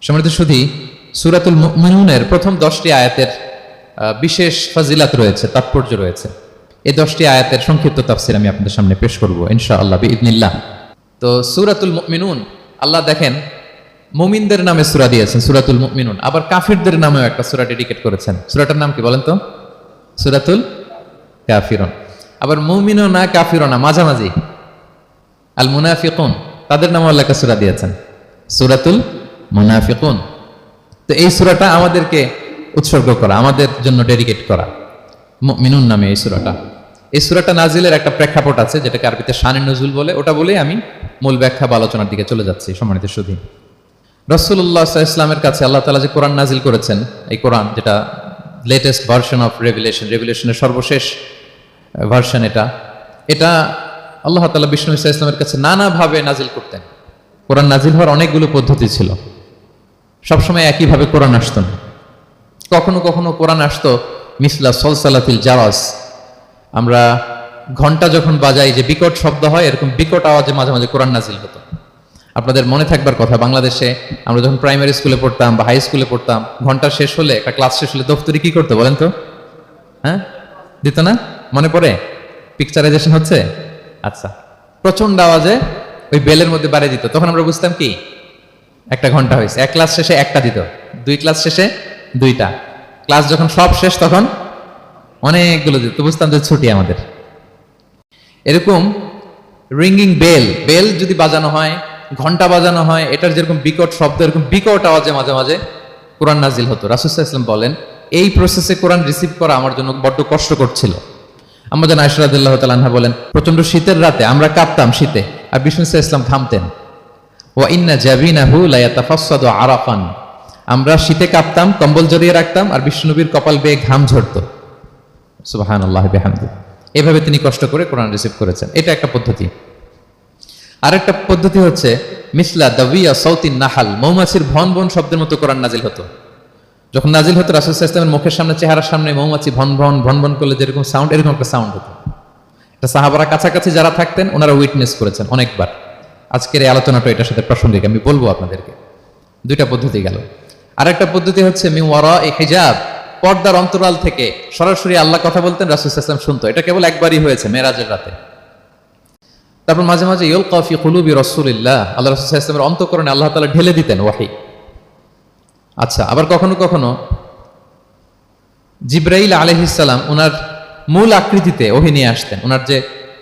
সম্মানিত সুধী, সূরাতুল মুমিনুনের প্রথম 10টি আয়াতের বিশেষ ফজিলাত রয়েছে, তাৎপর্য রয়েছে। এই 10টি আয়াতের সংক্ষিপ্ত তাফসীর আমি আপনাদের সামনে পেশ করব ইনশাআল্লাহ বিইذনিল্লাহ। তো সূরাতুল মুমিনুন, আল্লাহ দেখেন মুমিনদের নামে সূরা দিয়েছেন সূরাতুল মুমিনুন, আবার কাফিরদের নামেও একটা সূরা ডেডিকেট করেছেন। সূরাটার নাম কি বলেন তো? সূরাতুল কাফিরুন। আবার মুমিনুনা কাফিরুনা মাঝামাঝি আল মুনাফিকুন, তাদের নামে আল্লাহ একটা সূরা দিয়েছেন সূরাতুল মুনাফিকুন। তো এই সূরাটা আমাদেরকে উৎসর্গ করা, আমাদের জন্য ডেডিকেট করা, মুমিনুন নামে এই সূরাটা। এই সূরাটা নাজিলের একটা প্রেক্ষাপট আছে, যেটাকে আরবিতে শানে নুজুল বলে। ওটা বলেই আমি মূল ব্যাখ্যা বা আলোচনার দিকে চলে যাচ্ছি। সম্মানিত সুধী, রাসূলুল্লাহ সাল্লাল্লাহু আলাইহি ওয়াসাল্লামের কাছে আল্লাহ তাআলা যে কোরআন নাজিল করেছেন, এই কোরআন যেটা লেটেস্ট ভার্সন অফ রেভিলেশনের সর্বশেষ ভার্সন, এটা আল্লাহ তাআলা বিষ্ণু ঈসা ইসলামের কাছে নানাভাবে নাজিল করতেন। কোরআন নাজিল হওয়ার অনেকগুলো পদ্ধতি ছিল, সবসময় একইভাবে কোরআন আসতো না। কখনো কখনো কোরআন আসতো মিসলা সলসালাতিল জারাস, আমরা ঘন্টা যখন বাজাই যে বিকট শব্দ হয়, এরকম বিকট আওয়াজে মাঝে মাঝে কোরআন নাজিল হতো। আপনাদের মনে থাকবার কথা, বাংলাদেশে আমরা যখন প্রাইমারি স্কুলে পড়তাম বা হাই স্কুলে পড়তাম, ঘন্টা শেষ হলে, একটা ক্লাস শেষ হলে দফতরি কি করতো বলেন তো? হ্যাঁ, দিত না? মনে পড়ে? পিকচারাইজেশন হচ্ছে? আচ্ছা, প্রচন্ড আওয়াজে ওই বেলের মধ্যে বাড়িয়ে দিত। তখন আমরা বুঝতাম কি একটা ঘন্টা হয়েছে। এক ক্লাস শেষে একটা দিত, দুই ক্লাস শেষে দুইটা, ক্লাস যখন সব শেষ তখন অনেকগুলো দিত, বুঝতাম যে ছুটি আমাদের। এরকম রিঙ্গিং বেল যদি বাজানো হয়, ঘন্টা বাজানো হয়, এটার যেরকম বিকট শব্দ, এরকম বিকট আওয়াজে মাঝে মাঝে কোরআন নাজিল হতো। রাসূল সাল্লাল্লাহু আলাইহি ওয়াসাল্লাম বলেন, এই প্রসেসে কোরআন রিসিভ করা আমার জন্য বড্ড কষ্টকর ছিল। আমাদের আয়েশা রাদিয়াল্লাহু তাআলা আনহা বলেন, প্রচন্ড শীতের রাতে আমরা কাঁপতাম শীতে, আর বিষ্ণু সাল্লাল্লাহু আলাইহি ওয়াসাল্লাম ঘামতেন। ওয়া ইন্না জাবিনাহু লা ইয়াতাফাসসাদু আরাফান, আমরা শীতে কাঁপতাম, কম্বল জড়িয়ে রাখতাম, আর বিষ্ণুনবীর কপাল বেয়ে ঘাম ঝরতো। সুবহানাল্লাহি বিহামদিহি। এভাবে তিনি কষ্ট করে কোরআন রিসিভ করেছেন। এটা একটা পদ্ধতি। আরেকটা পদ্ধতি হচ্ছে মিসলা দাবিয়া সাউতিন নাহাল, মৌমাছির ভন ভন শব্দের মতো কোরআন নাজিল হতো। যখন নাজিল হতো, রাসূল সাল্লাল্লাহু আলাইহি ওয়াসাল্লামের মুখের সামনে, চেহারার সামনে মৌমাছি ভন ভন করলে যেরকম সাউন্ড, এরকম একটা সাউন্ড হতো। এটা সাহাবারা কাছাকাছি যারা থাকতেন ওনারা উইটনেস করেছেন অনেকবার। আজকের এই আলোচনাটা এটার সাথে প্রাসঙ্গিক, আমি বলবো আপনাদেরকে। দুইটা পদ্ধতি গেল। আরেকটা পদ্ধতি হচ্ছে মিন ওয়ারাই হিজাব, পর্দার অন্তরাল থেকে সরাসরি আল্লাহ কথা বলতেন, রাসূল সাল্লাল্লাহু আলাইহি ওয়াসাল্লাম শুনতো। এটা কেবল একবারই হয়েছে, মেরাজের রাতে। তারপর মাঝে মাঝে ইউলকা ফি কুলুবি রাসূলিল্লাহ, আল্লাহ রাসূল সাল্লাল্লাহু আলাইহি ওয়াসাল্লামের অন্তঃকরণে আল্লাহ তাআলা ঢেলে দিতেন ওয়াহী। আচ্ছা, আবার কখনো কখনো জিবরাইল আলাইহিস সালাম ওনার মূল আকৃতিতে ওহী নিয়ে আসতেন। ওনার যে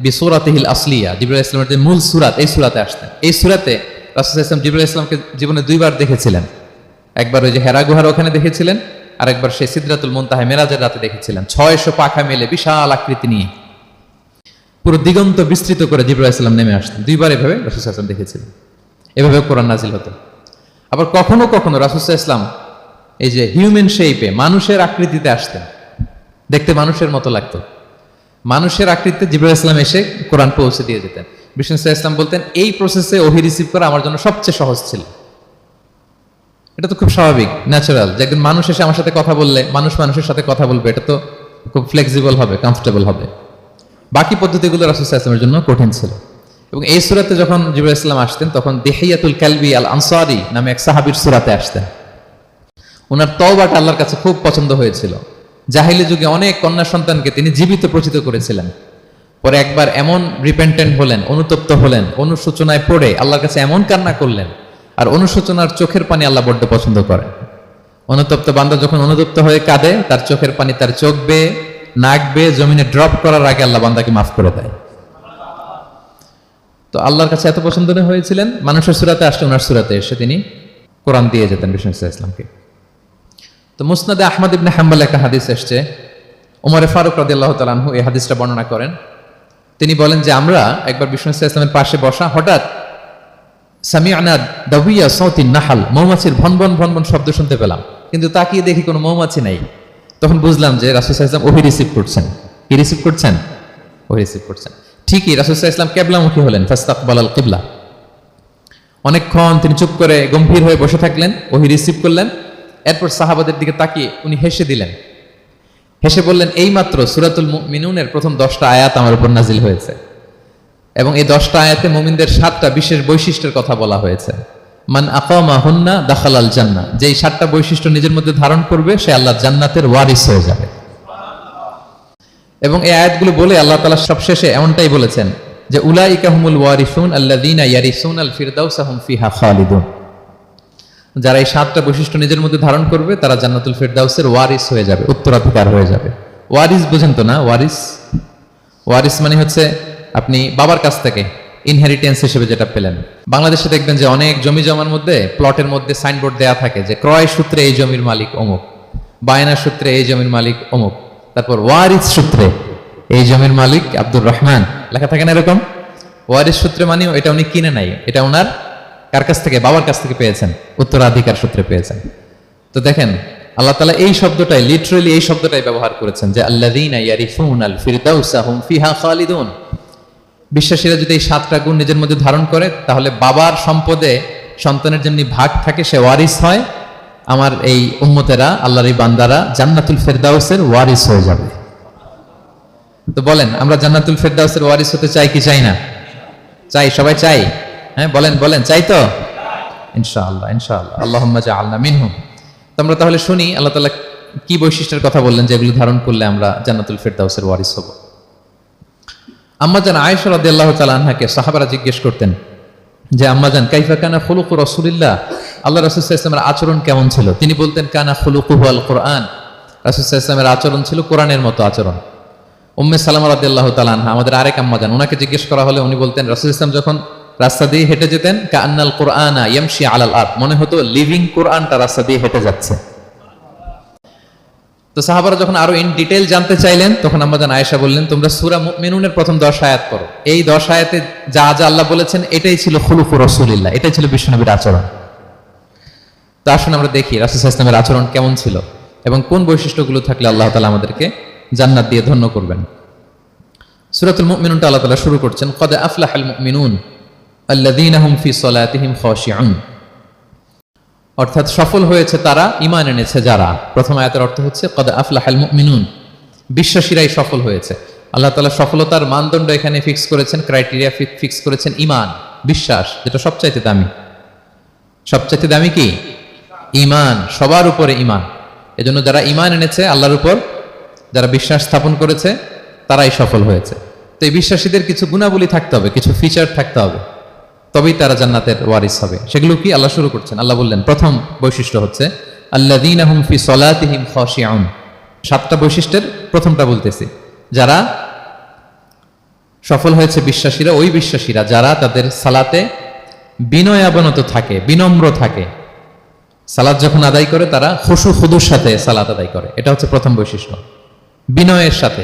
বিসূরাতিহিল আসলিয়া, জিবরাইল আলাইহিস সালামের যে মূল সূরাত, এই সূরাতে আসতেন। এই সূরাতে রাসূল সাল্লাল্লাহু আলাইহি ওয়াসাল্লাম জিবরাইল আলাইহিস সালামকে জীবনে দুইবার দেখেছিলেন। একবার ওই যে হেরা গুহার ওখানে দেখেছিলেন, আর একবার সেই সিদরাতুল মুনতাহা মেরাজের রাতে দেখেছিলেন। 600 পাখা মেলে বিশাল আকৃতি নিয়ে পুরো দিগন্ত বিস্তৃত করে জিবরাইল আলাইহিস সালাম নেমে আসতেন। দুইবার এভাবে রাসূল সাল্লাল্লাহু আলাইহি ওয়াসাল্লাম দেখেছিলেন। এভাবে কোরআন নাজিল হতো। আবার কখনো কখনো রাসূল সাল্লাল্লাহু আলাইহি ওয়াসাল্লাম এই যে হিউম্যান শেপে, মানুষের আকৃতিতে আসতেন, দেখতে মানুষের মতো লাগতো। মানুষের আকৃতিতে জিবরাইল আলাইহিস সালাম এসে কোরআন পৌঁছে দিয়ে যেতেন। বিষ্ণু সাল্লাল্লাহু আলাইহি ওয়াসাল্লাম বলতেন, এই প্রসেসে ওহী রিসিভ করা আমার জন্য সবচেয়ে সহজ ছিল। এটা তো খুব স্বাভাবিক, ন্যাচারাল, যে একজন মানুষ এসে আমার সাথে কথা বললে, মানুষ মানুষের সাথে কথা বলবে, এটা তো খুব ফ্লেক্সিবল হবে, কমফোর্টেবল হবে। বাকি পদ্ধতিগুলো রাসূল সাল্লাল্লাহু আলাইহি ওয়াসাল্লামের জন্য কঠিন ছিল। এবং এই সূরাতে যখন জিবরাইল আলাইহিস সালাম আসতেন, তখন দিহিয়াতুল কালবি আল আনসারী নামে এক সাহাবীর সূরাতে আসতেন। ওনার তওবাটা আল্লাহর কাছে খুব পছন্দ হয়েছিল। জাহিলি যুগে অনেক কন্যা সন্তানকে তিনি জীবিত প্রচিত করেছিলেন। পরে একবার এমন রিপেন্টেন্ট হলেন, অনুতপ্ত হলেন, অনুশোচনায় পড়ে আল্লাহর কাছে এমন কান্না করলেন, আর অনুশোচনার চোখের পানি আল্লাহ বড্ড পছন্দ করেন। অনুতপ্ত বান্দা যখন অনুতপ্ত হয়ে কাঁদে, তার চোখের পানি তার চোখ বেয়ে, নাক বেয়ে জমিনে ড্রপ করার আগে আল্লাহ বান্দাকে মাফ করে দেয়। তো আল্লাহর কাছে এত পছন্দ হয়েছিলেন, মানুষের সূরাতে আসলে ওনার সূরাতে এসে তিনি কোরআন দিয়ে যেতেন বিষ্ণু সাল্লাল্লাহু আলাইহি ওয়াসাল্লামকে। তো মুসনাদে আহমদ ইবনে হাম্বল একটা হাদিস এসছে, ওমর ফারুক রাদিয়াল্লাহু তাআলা আনহু এই হাদিসটা বর্ণনা করেন। তিনি বলেন যে আমরা একবার বিষ্ণু সাল্লাল্লাহু আলাইহি ওয়াসাল্লামের পাশে বসা, হঠাৎ সামি'না দাবিয়া সাউতিন নাহাল, মৌমাছির ভন ভন শব্দ শুনতে পেলাম, কিন্তু তাকিয়ে দেখি কোনো মৌমাছি নাই। তখন বুঝলাম যে রাসূল সাল্লাল্লাহু আলাইহি ওয়াসাল্লাম ওহী রিসিভ করছেন। কি রিসিভ করছেন? ওহী রিসিভ করছেন। ঠিকই রাসূল সাল্লাল্লাহু আলাইহি ওয়াসাল্লাম কিবলামুখী হলেন, ফাস্তাকবালাল কিবলা। অনেকক্ষণ তিনি চুপ করে গম্ভীর হয়ে বসে থাকলেন, ওহী রিসিভ করলেন। এরপর সাহাবাদের দিকে তাকিয়ে উনি হেসে দিলেন। হেসে বললেন, এইমাত্র সূরাতুল মুমিনুনের প্রথম 10টা আয়াত আমার উপর নাজিল হয়েছে, এবং এই 10টা আয়াতে মুমিনদের 7টা বিশেষ বৈশিষ্ট্যের কথা বলা হয়েছে। মান আকামাহুন্না দাখালাল জান্নাহ, যেই 7টা বৈশিষ্ট্য নিজের মধ্যে ধারণ করবে সে আল্লাহর জান্নাতের ওয়ারিস হয়ে যাবে। এবং এই আয়াতগুলো বলে আল্লাহ তাআলা সবশেষে এমনটাই বলেছেন যে উলাইকা হুমুল ওয়ারিসুন আল্লাযীনা ইয়ারিসুনাল ফিরদাউসা হুম ফিহা খালিদুন, যারা এই 7টা বৈশিষ্ট্য নিজের মধ্যে ধারণ করবে তারা জান্নাতুল ফিরদাউসের ওয়ারিস হয়ে যাবে, উত্তরাধিকার হয়ে যাবে। ওয়ারিস বুঝেন তো না? ওয়ারিস, ওয়ারিস মানে হচ্ছে আপনি বাবার কাছ থেকে ইনহেরিটেন্স হিসেবে যেটা পেলেন। বাংলাদেশে দেখবেন যে অনেক জমি জমার মধ্যে প্লটের মধ্যে সাইনবোর্ড দেয়া থাকে যে ক্রয় সূত্রে এই জমির মালিক অমুক, বায়না সূত্রে এই জমির মালিক অমুক, তারপর ওয়ারিস সূত্রে এই জমির মালিক আব্দুর রহমান লেখা থাকে না এরকম। ওয়ারিস সূত্রে মানেও এটা উনি কিনে নাই, এটা ওনার কার কাছ থেকে? বাবার কাছ থেকে পেয়েছেন, উত্তরাধিকার সূত্রে পেয়েছেন। তো দেখেন আল্লাহ তাআলা এই শব্দটাই, লিটারালি এই শব্দটাই ব্যবহার করেছেন যে আল্লাযীনা ইয়ারিসুনাল ফিরদাউসা হুম ফিহা খালিদুন। বিশ্বাসীরা যদি এই 7টা গুণ নিজের মধ্যে ধারণ করে তাহলে বাবার সম্পদে সন্তানের যেমনি ভাগ থাকে সে ওয়ারিস হয়, আমার এই উম্মতেরা, আল্লাহর এই বান্দারা জান্নাতুল ফিরদাউসের ওয়ারিস হয়ে যাবে। তো বলেন আমরা জান্নাতুল ফিরদাউসের ওয়ারিস হতে চাই কি চাই না? চাই, সবাই চাই। হ্যাঁ বলেন বলেন, চাই তো? ইনশাআল্লাহ ইনশাআল্লাহ, আল্লাহুম্মা জাআলনা মিনহুম। আমরা তাহলে শুনি আল্লাহ তাআলা কি বৈশিষ্ট্যের কথা বললেন যেগুলো ধারণ করলে আমরা জান্নাতুল ফিরদাউসের ওয়ারিস হব। আম্মাজান আয়েশা রাদিয়াল্লাহু তাআলা আনহাকে সাহাবারা জিজ্ঞেস করতেন যে আম্মাজান কাইফা কানা খুলুকু রাসূলিল্লাহ, আল্লাহ রাসূল সাল্লাল্লাহু আলাইহি ওয়াসাল্লামের আচরণ কেমন ছিল? তিনি বলতেন কানা খুলুকুহু আল কুরআন, রাসূল সাল্লাল্লাহু আলাইহি ওয়াসাল্লামের আচরণ ছিল কোরআনের মতো আচরণ। উম্মে সালামা রাদিয়াল্লাহু তাআলা আনহা আমাদের আরেক আম্মাজান, ওনাকে জিজ্ঞেস করা হলে উনি বলতেন রাসূল সাল্লাল্লাহু আলাইহি ওয়াসাল্লাম যখন রাস্তা দিয়ে হেঁটে যেতেন কাআন্নাল কুরআনা ইয়ামশি আলাল আরদ, মনে হতো লিভিং কোরআনটা রাস্তা দিয়ে হেঁটে যাচ্ছে। তো সাহাবারা যখন আরো ইন ডিটেইল জানতে চাইলেন তখন আম্মাজান আয়েশা বললেন তোমরা সূরা মুমিনুনের প্রথম 10 আয়াত পড়ো, এই 10 আয়াতে যা যা আল্লাহ বলেছেন এটাই ছিল খুলুকু রাসূলিল্লাহ, এটাই ছিল বিশ্বনবীর আচরণ। তো আসুন আমরা দেখি রাসূল সাল্লাল্লাহু আলাইহি ওয়াসাল্লামের আচরণ কেমন ছিল এবং কোন বৈশিষ্ট্যগুলো থাকলে আল্লাহ তাআলা আমাদেরকে জান্নাত দিয়ে ধন্য করবেন। সূরাতুল মুমিনুনটা আল্লাহ তাআলা শুরু করছেন ক্বাদ আফলাহাল মুমিনুন আল্লাযীনা হুম ফি সালাতিহিম খাশিউন, অর্থাৎ সফল হয়েছে তারা, ঈমান এনেছে যারা। প্রথম আয়াতের অর্থ হচ্ছে ক্বাদ আফলাহাল মুমিনুন, বিশ্বাসীরাই সফল হয়েছে। আল্লাহ তাআলা সফলতার মানদণ্ড এখানে ফিক্স করেছেন, ক্রাইটেরিয়া ফিক্স করেছেন ঈমান, বিশ্বাস, যেটা সবচাইতে দামি। সবচাইতে দামি কি? ঈমান, সবার উপরে ঈমান। এজন্য যারা ঈমান এনেছে আল্লাহর উপর, যারা বিশ্বাস স্থাপন করেছে তারাই সফল হয়েছে। তো এই বিশ্বাসীদের কিছু গুণাবলী থাকতে হবে, কিছু ফিচার থাকতে হবে, তবেই তারা জান্নাতের ওয়ারিস হবে। সেগুলো কি আল্লাহ শুরু করছেন। আল্লাহ বললেন প্রথম বৈশিষ্ট্য হচ্ছে আল্লাযীনা হুম ফি সালাতিহিম খাশিউন। 7টা বৈশিষ্ট্যের প্রথমটা বলতেছি, যারা সফল হয়েছে বিশ্বাসীরা, ওই বিশ্বাসীরা যারা তাদের সালাতে বিনয়াবনত থাকে, বিনম্র থাকে। সালাত যখন আদায় করে তারা খুশু খুদুর সাথে সালাত আদায় করে, এটা হচ্ছে প্রথম বৈশিষ্ট্য, বিনয়ের সাথে।